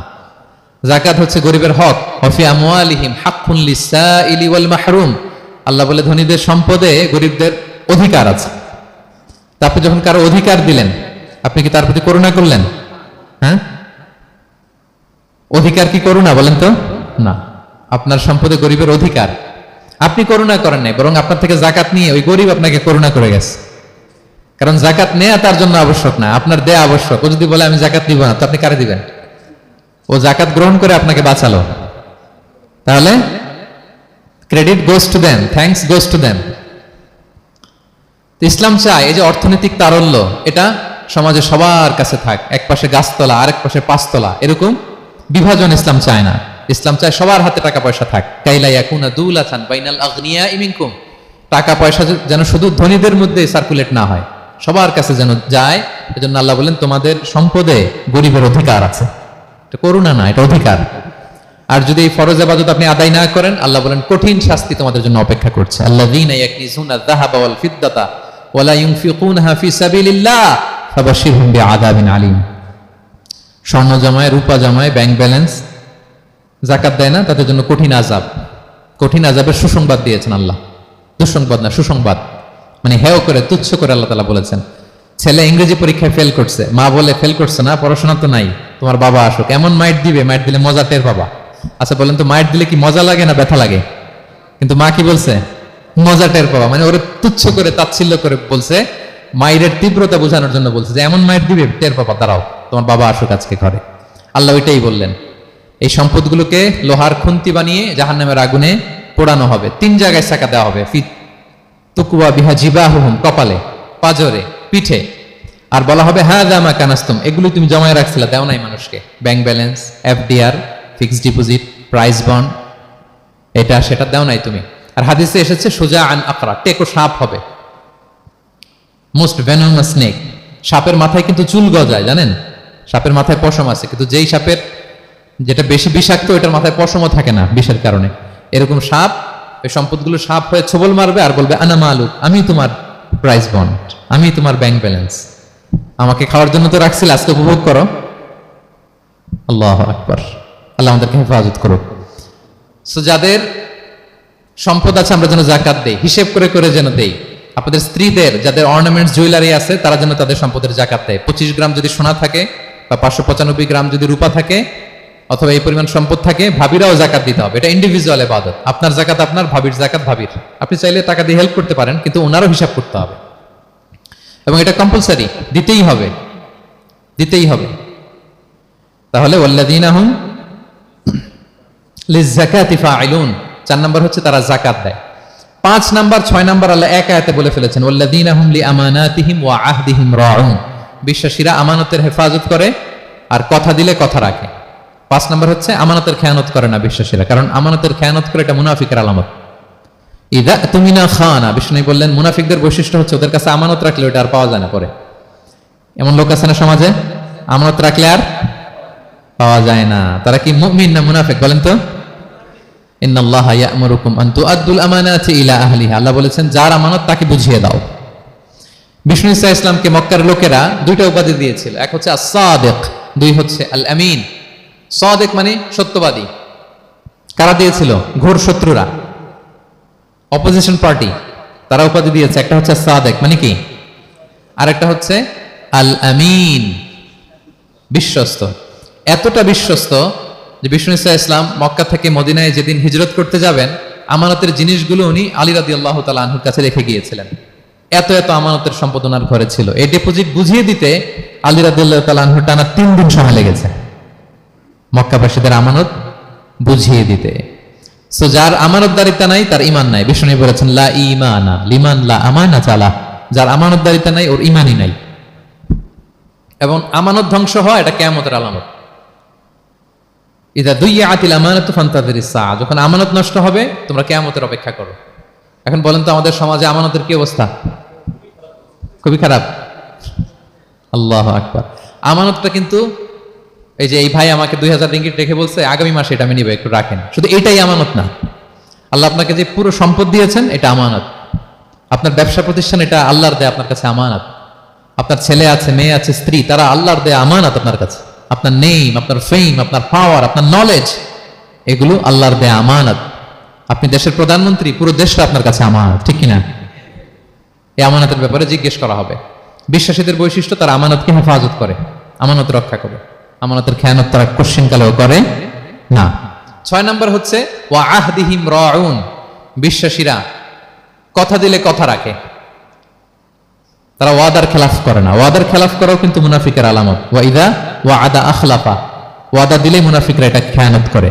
যাকাত হচ্ছে গরিবের হক। ওয়াফি আমওয়ালিহিম হাক্কুন লিসাইলি ওয়াল মাহরুম, আল্লাহ বলে ধনীদের সম্পদে গরিবদের অধিকার আছে। তারপর যখন কারো অধিকার দিলেন, আপনি কি তার প্রতি করুণা করলেন? হ্যাঁ, অধিকার কি করুণা বলেন তো? না, আপনার সম্পদে গরিবের অধিকার, আপনি করুণা করেন নাই, বরং আপনার থেকে যাকাত নিয়ে ওই গরিব আপনাকে করুণা করে গেছে। কারণ যাকাত নেওয়া তার জন্য আবশ্যক না, আপনার দেয়া আবশ্যক। ও যদি বলে আমি যাকাত নিব না, তো আপনি কারে দিবেন? ও যাকাত গ্রহণ করে আপনাকে বাঁচালো, তাহলে credit goes to them, thanks goes to them. ইসলাম চায় এই যে অর্থনৈতিক তারল্য, এটা সমাজে সবার কাছে থাক, এক পাশে গাছতলা আরেক পাশে পাঁচতলা, এরকম বিভাজন ইসলাম চায় না। ইসলাম চায় সবার হাতে টাকা পয়সা থাক। কাইলা ইয়াকুনা দুলাতান বাইনাল আগনিয়াই মিনকুম, টাকা পয়সা যেন শুধু ধনীদের মধ্যে সার্কুলেট না হয়, সবার কাছে যেন যায়। এজন্য আল্লাহ বলেন তোমাদের সম্পদে গরিবের অধিকার আছে। এটা করুণা না, এটা অধিকার। আর যদি এই ফরজ ইবাদত আপনি আদায় না করেন, আল্লাহ বলেন কঠিন শাস্তি তোমাদের জন্য অপেক্ষা করছে। আল্লাযীনা ইয়াকনিজুনা আয-যাহাবা ওয়াল ফিদ্দাতা ওয়া লা ইউনফিকুনাহা ফি সাবিলিল্লাহ ফাবাশশিরহুম বিআযাবিন আলীম। স্বর্ণ জমায়, রূপা জমায়, ব্যাংক ব্যালেন্স, যাকাত দেয় না, তাদের জন্য কঠিন আযাব, কঠিন আযাবের সুসংবাদ দিয়েছেন আল্লাহ। দুঃসংবাদ না, সুসংবাদ, মানে হেয় করে, তুচ্ছ করে আল্লাহ তাআলা বলেছেন। ছেলে ইংরেজি পরীক্ষায় ফেল করছে, মা বলে ফেল করছে না, পড়াশোনা তো নাই, তোমার বাবা আসুক, এমন মাইট দিবে, মাইট দিলে মজা টের পাবা। আচ্ছা বলেন তো, মাইট দিলে কি মজা লাগে না ব্যথা লাগে? কিন্তু মা কি বলছে? মজা টের পাবা, মানে ওরে তুচ্ছ করে তাচ্ছিল্য করে বলছে, মায়ের তীব্রতা বোঝানোর জন্য বলছে যে এমন মাইট দিবে, টের পাবা, দাঁড়াও তোমার বাবা আসুক আজকে ঘরে। আল্লাহ ওইটাই বললেন। এই সম্পদগুলোকে লোহার খুন্তি বানিয়ে জাহান্নামের আগুনে পোড়ানো হবে। 3 জায়গায় ছাকা দেওয়া হবে, ফি তুকওয়া বিহা জিবাহুহুম, কপালে, পাজরে, পিঠে। আর বলা হবে হাযা মা কানাস্তুম, এগুলো তুমি জমায় রাখছিলে, দাও নাই মানুষকে। Bank balance, FDR, fixed deposit, price bond, এটা সেটা দাও নাই তুমি। আর হাদিসে এসেছে সুজা আন আকরা, টেকো সাপ হবে, মোস্ট ভেনোমাস স্নেক। সাপের মাথায় কিন্তু চুল গজায়, জানেন? সাপের মাথায় পশম আছে, কিন্তু যেই সাপের যেটা বেশি বিষাক্ত, এটার মাথায় পশমও থাকে না বিষের কারণে। এরকম সাপ ওই সম্পদগুলো সাপ হয়ে ছোবল মারবে আর বলবে আনা মালুক, আমি তোমার প্রাইস বন্ড, আমি তোমার ব্যাংক ব্যালেন্স, আমাকে খাওয়ার জন্য তো রাখছিল, আজকে উপভোগ করো। আল্লাহু আকবার, আল্লাহ আমাদেরকে হেফাজত করুক। সো যাদের সম্পদ আছে আমরা যেন যাকাত দেই, হিসেব করে করে যেন দেই। আপনাদের স্ত্রীদের যাদের অর্নামেন্টস জুয়েলারি আছে, তারা যেন তাদের সম্পদের যাকাত দেয়। 25 গ্রাম যদি সোনা থাকে বা 595 গ্রাম যদি রূপা থাকে, অথবা এই পরিমাণ সম্পদ থাকে, ভাবিরাও যাকাত দিতে হবে। এটা ইন্ডিভিজুয়াল ইবাদত। আপনার যাকাত আপনার, ভাবির যাকাত ভাবির। আপনি চাইলে টাকা দিয়ে হেল্প করতে পারেন, কিন্তু ওনারও হিসাব করতে হবে, এবং এটা কম্পালসারি, দিতেই হবে, দিতেই হবে। তাহলে ওয়াল্লাযীনা হুম লিয-যাকাতি ফাঈলুন, 4 নাম্বার হচ্ছে তারা যাকাত দেয়। 5 নাম্বার 6 নাম্বার আল্লাহ এক আয়াতে বলে ফেলেছেন, ওয়াল্লাযীনা হুম লিআমানাতিহিম ওয়া আহদিহিম রাউন, বিশ্বাসীরা আমানতের হেফাজত করে আর কথা দিলে কথা রাখে। 5 নম্বর হচ্ছে আমানতের খেয়ানত করে না বিশ্বাসীরা, কারণ আমানতের খেয়ানত করে এটা মুনাফিকের আলামত। ইদা তুমিনা খানা, বিষ্ণু বললেন মুনাফিকদের বৈশিষ্ট্য হচ্ছে ওদের কাছে আমানত রাখলে ওটা আর পাওয়া যায় না পরে। এমন লোক আছে না সমাজে, আমানত রাখলে আর পাওয়া যায় না। তারা কি মুমিন না মুনাফিক বলেন তো? ইন্নাল্লাহা ইয়া'মুরুকুম আন তুআদ্দুল আমানাতি ইলা আহলিহা, আল্লাহ বলেছেন যার আমানত তাকে বুঝিয়ে দাও। বিষ্ণু ঈসা ইসলামকে মক্কার লোকেরা দুইটা উপাধি দিয়েছিল, এক হচ্ছে আস-সাদিক, দুই হচ্ছে আল আমিন। সাদিক মানে সত্যবাদী। কারা দিয়েছিল? ঘোর শত্রুরা, অপোজিশন পার্টি, তারা উপাধি দিয়েছে। একটা হচ্ছে সাদিক মানে কি, আর একটা হচ্ছে আল আমিন, বিশ্বস্ত। এতটা বিশ্বস্ত যে বিষ্ণু ঈসা ইসলাম মক্কা থেকে মদিনায় যেদিন হিজরত করতে যাবেন, আমানতের জিনিসগুলো উনি আলী রাদিয়াল্লাহু তাআলা আনহুর কাছে রেখে গিয়েছিলেন। এত এত আমানতের সম্পদ ওনার ঘরে ছিল। এই ডিপোজিট বুঝিয়ে দিতে আলী রাদিয়াল্লাহু তাআলা আনহুর টানা 3 দিন সময় লেগেছে মক্কাবাসীদের আমানত বুঝিয়ে দিতে। সো যার আমানতদারিতা নাই তার ঈমান নাই। বিষ্ণু বলেছেন লা ঈমানা লিমান লা আমানাত আলা, যার আমানতদারিতা নাই ওর ঈমানই নাই। এবং আমানত ধ্বংস হয় এটা কিয়ামতের আলামত। ইদা দুইয়াতিল আমানাতু ফান্তাযিরিস সাআ, যখন আমানত নষ্ট হবে তোমরা কিয়ামতের অপেক্ষা করো। এখন বলেন তো আমাদের সমাজে আমানতের কি অবস্থা? খুবই খারাপ। আল্লাহু আকবার। আমানতটা কিন্তু এই যে এই ভাই আমাকে 2000 রিঙ্গিট রেখে বলছে আগামী মাসে এটা আমি নিব, একটু রাখেন, শুধু এটাই আমানত না। আল্লাহ আপনাকে যে পুরো সম্পদ দিয়েছেন এটা আমানত। আপনার ব্যবসা প্রতিষ্ঠান এটা আল্লাহর দেয়া আপনার কাছে আমানত। আপনার ছেলে আছে, মেয়ে আছে, স্ত্রী, তারা আল্লাহর দেয়া আমানত আপনার কাছে। আপনার নেম, আপনার ফেম, আপনার পাওয়ার, আপনার নলেজ, এগুলো আল্লাহর দেয়া আমানত। আপনি দেশের প্রধানমন্ত্রী, পুরো দেশটা আপনার কাছে আমানত, ঠিক কিনা? এই আমানতের ব্যাপারে জিজ্ঞেস করা হবে। বিশ্বাসীদের বৈশিষ্ট্য তারা আমানতকে হেফাজত করে, আমানত রক্ষা করে, আমানতের খেয়ানত তারা কোশ্চিনকালেও করে না। 6 নম্বর হচ্ছে ওয়া আহদিহিম রাউন, বিশ্বাসীরা কথা দিলে কথা রাখে, তারা ওয়াদার খেলাফ করে না। ওয়াদার খেলাফ করাও কিন্তু মুনাফিকের আলামত। ওয়া ইদা ওয়াআদা আখলাফা, ওয়াদা দিলে মুনাফিকরা এটা খেয়ানত করে,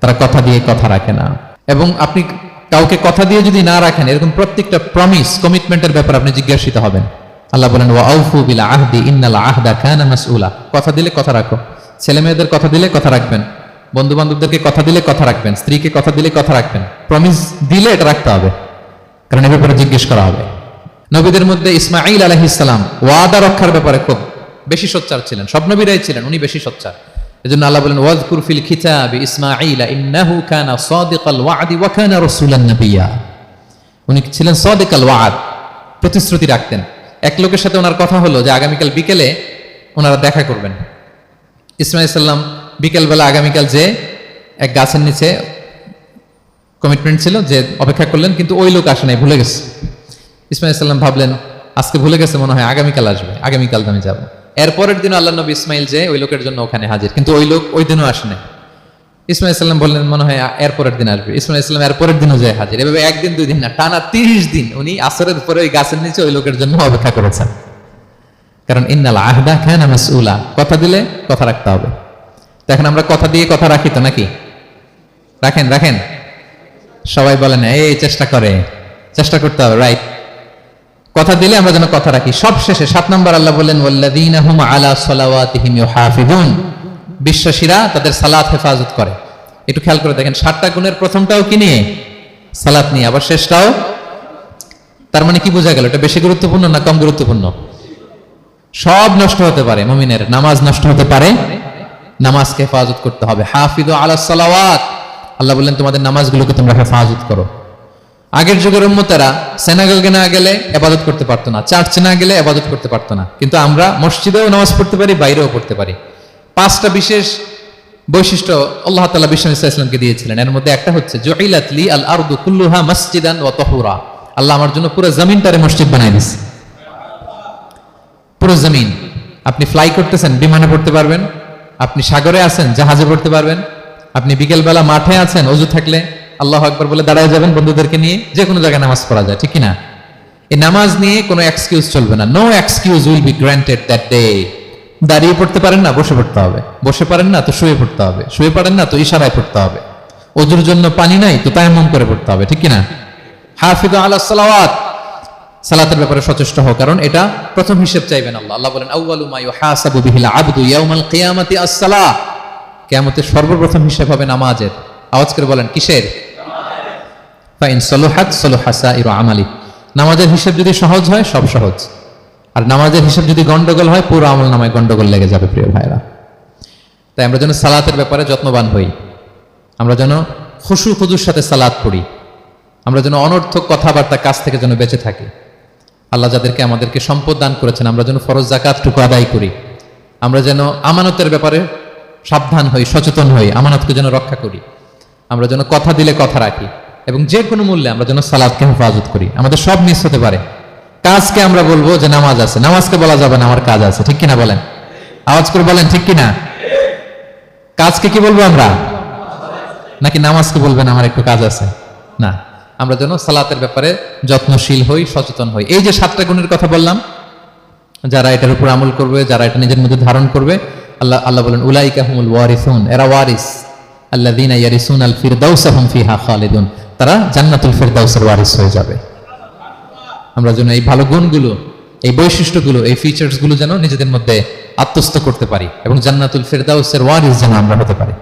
তারা কথা দিয়ে কথা রাখে না। এবং আপনি কাউকে কথা দিয়ে যদি না রাখেন, এরকম প্রত্যেকটা প্রমিস, কমিটমেন্টের ব্যাপারে আপনি জিজ্ঞাসিত হবেন। আল্লাহ বলেন ওয়া আউফু বিল আহদি ইন্নাল আহদা কানা মাসউলা, কথা দিলে কথা রাখো। ছেলে মেয়েদের কথা দিলে কথা রাখবেন, বন্ধু বান্ধবদেরকে কথা দিলে কথা রাখবেন, স্ত্রীকে কথা দিলে কথা রাখবেন। প্রমিস দিলে এটা রাখতে হবে, কারণ এর ব্যাপারে জিজ্ঞেস করা হবে। নবীদের মধ্যে ইসমাঈল আলাইহিস সালাম ওয়াদা রক্ষার ব্যাপারে খুব বেশি সোচ্চার ছিলেন। সব নবীরাই ছিলেন, উনি বেশি সোচ্চার। এজন্য আল্লাহ বলেন ওয়াজকুর ফিল কিতাবি ইসমাঈল ইন্নাহু কানা সাদিকাল ওয়াদি ওয়া কানা রাসূলান নাবিয়্যা। উনি ছিলেন সাদিকাল ওয়াদ, প্রতিশ্রুতি রাখতেন। এক লোকের সাথে ওনার কথা হলো যে আগামীকাল বিকেলে ওনারা দেখা করবেন। ইসমাঈল সাল্লাম বিকেলবেলা আগামীকাল যে এক গাছের নিচে কমিটমেন্ট ছিল যে অপেক্ষা করলেন, কিন্তু ওই লোক আসে নাই, ভুলে গেছে। ইসমাঈল সাল্লাম ভাবলেন আজকে ভুলে গেছে, মনে হয় আগামীকাল আসবে, আগামীকাল আমি যাবো। এরপরের দিন আল্লাহ নবী ইসমাইল যে ওই লোকের জন্য ওখানে হাজির, কিন্তু ওই লোক ওই দিনও আসে নাই। ইসমাঈল সাল্লাম বললেন মনে হয় এরপরের দিন আসবে। ইসমাঈল সাল্লাম এরপরের দিনও যায় হাজির। এভাবে একদিন 2 দিন না, টানা 30 দিন উনি আসরের পরে ওই গাছের নিচে ওই লোকের জন্য অপেক্ষা করেছেন। কারণ ইন্নাল আহদা কানা মাসউলা, কথা দিলে কথা রাখতে হবে। তো এখন আমরা কথা দিয়ে কথা রাখি তো নাকি? রাখেন রাখেন, সবাই বলেন এই চেষ্টা করতে হবে, রাইট? কথা দিলে আমরা যেন কথা রাখি। সবশেষে 7 নম্বর আল্লাহ বললেন ওয়াল্লাযীনা হুম আলা সালাওয়াতিহিম ইউহাফিজুন, বিশ্বাসীরা তাদের সালাত হেফাজত করে। একটু খেয়াল করে দেখেন, 7টা গুণের প্রথমটাও কি নিয়ে? সালাত নিয়ে, আবার শেষটাও। তার মানে কি বোঝা গেল? এটা বেশি গুরুত্বপূর্ণ না কম গুরুত্বপূর্ণ? সব নষ্ট হতে পারে, মুমিনের নামাজ নষ্ট হতে পারে, নামাজকে হেফাজত করতে হবে। হাফিজু আলা সালাওয়াত, আল্লাহ বললেন তোমাদের নামাজগুলোকে তোমরা হেফাজত করো। আগের যুগের উম্মতেরা সিনাগোগে না গেলে ইবাদত করতে পারতো না, চার্চে না গেলে ইবাদত করতে পারতো না, কিন্তু আমরা মসজিদেও নামাজ পড়তে পারি, বাইরেও পড়তে পারি। 5টা বিশেষ বৈশিষ্ট্য আল্লাহ তাআলা বিষ্ণু ঈসা ইসলামকে দিয়েছিলেন। এর মধ্যে একটা হচ্ছে জুইলাত লি আল আরদু কুল্লুহা মাসজিদান ওয়া তাহুরা, আল্লাহ আমার জন্য পুরো জমিনটারে মসজিদ বানাই দিয়েছে। পুরো জমিন, আপনি ফ্লাই করতেছেন, বিমানে পড়তে পারবেন। আপনি সাগরে আছেন, জাহাজে পড়তে পারবেন। আপনি বিকেলবেলা মাঠে আছেন, ওযু থাকলে আল্লাহু আকবার বলে দাঁড়ায় যাবেন, বন্ধুদেরকে নিয়ে যে কোনো জায়গায় নামাজ পড়া যায়, ঠিক কিনা? এই নামাজ নিয়ে কোনো এক্সকিউজ চলবে না। No excuse will be granted that day. দাঁড়িয়ে পড়তে পারেন না, বসে পড়তে হবে। বসে পারেন না তো শুয়ে পড়তে হবে। শুয়ে পারেন না তো ইশারায় পড়তে হবে। ওযুর জন্য পানি নাই তো তায়াম্মুম করে পড়তে হবে, ঠিক কিনা? হাফিজু আলা সালাওয়াত, সালাতের ব্যাপারে সচেষ্ট হও, কারণ এটা প্রথম হিসেব চাইবেন আল্লাহ। আল্লাহ বলেন আউয়ালু মা ইউহাসাবু বিহিল আবদু ইয়াউমাল কিয়ামাতি আস-সালাহ। কিয়ামতের সর্বপ্রথম হিসেব হবে নামাজের। আওয়াজ করে বলেন কিসের? ফা ইন সালাহাত সালাহা সাইরু আমালি। নামাজের হিসেব যদি সহজ হয় সব সহজ, আর নামাজের হিসেব যদি গন্ডগোল হয় পুরো আমল নামায় গন্ডগোল লেগে যাবে প্রিয় ভাইরা। তাই আমরা যেন সালাতের ব্যাপারে যত্নবান হই, আমরা যেন খুশু খুদুর সাথে সালাত পড়ি, আমরা যেন অনর্থক কথাবার্তা কাজ থেকে যেন বেঁচে থাকি। আল্লাহ যাদেরকে আমাদেরকে সম্পদ দান করেছেন আমরা যেন ফরজ যাকাতটুকু আদায় করি, আমরা যেন আমানতের ব্যাপারে সাবধান হই, সচেতন হই, আমানতকে যেন রক্ষা করি, আমরা যেন কথা দিলে কথা রাখি, এবং যে কোনো মূল্যে আমরা যেন সালাতকে হেফাজত করি। আমাদের সব মিস হতে পারে, কাজকে আমরা বলবো যে নামাজ আছে, নামাজকে বলা যাবে না আমার কাজ আছে, ঠিক কিনা বলেন? আওয়াজ করে বলেন ঠিক কিনা? কাজকে কি বলবো আমরা, নাকি নামাজকে বলবেন আমার একটু কাজ আছে? না, আমরা যেন সালাতের ব্যাপারে যত্নশীল হই, সচেতন হই। এই যে 7টা গুণের কথা বললাম, যারা এটার উপর আমল করবে, যারা এটা নিজের মধ্যে ধারণ করবে, আল্লাহ বলেন উলাইকা হুমুল ওয়ারিসুন, এরা ওয়ারিস, আল্লাযীনা ইয়ারিসুনাল ফিরদাউসা হুম ফিহা খালিদুন, তারা জান্নাতুল ফিরদাউসের ওয়ারিস হয়ে যাবে। আমরা যেন এই ভালো গুণগুলো, এই বৈশিষ্ট্যগুলো, এই ফিচার্সগুলো যেন নিজেদের মধ্যে আত্মস্থ করতে পারি, এবং জান্নাতুল ফিরদাউসের ওয়ারিস যেন আমরা হতে পারি।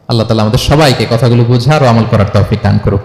আল্লাহ তাআলা আমাদের সবাইকে কথাগুলো বোঝার ও আমল করার তৌফিক দান করুক।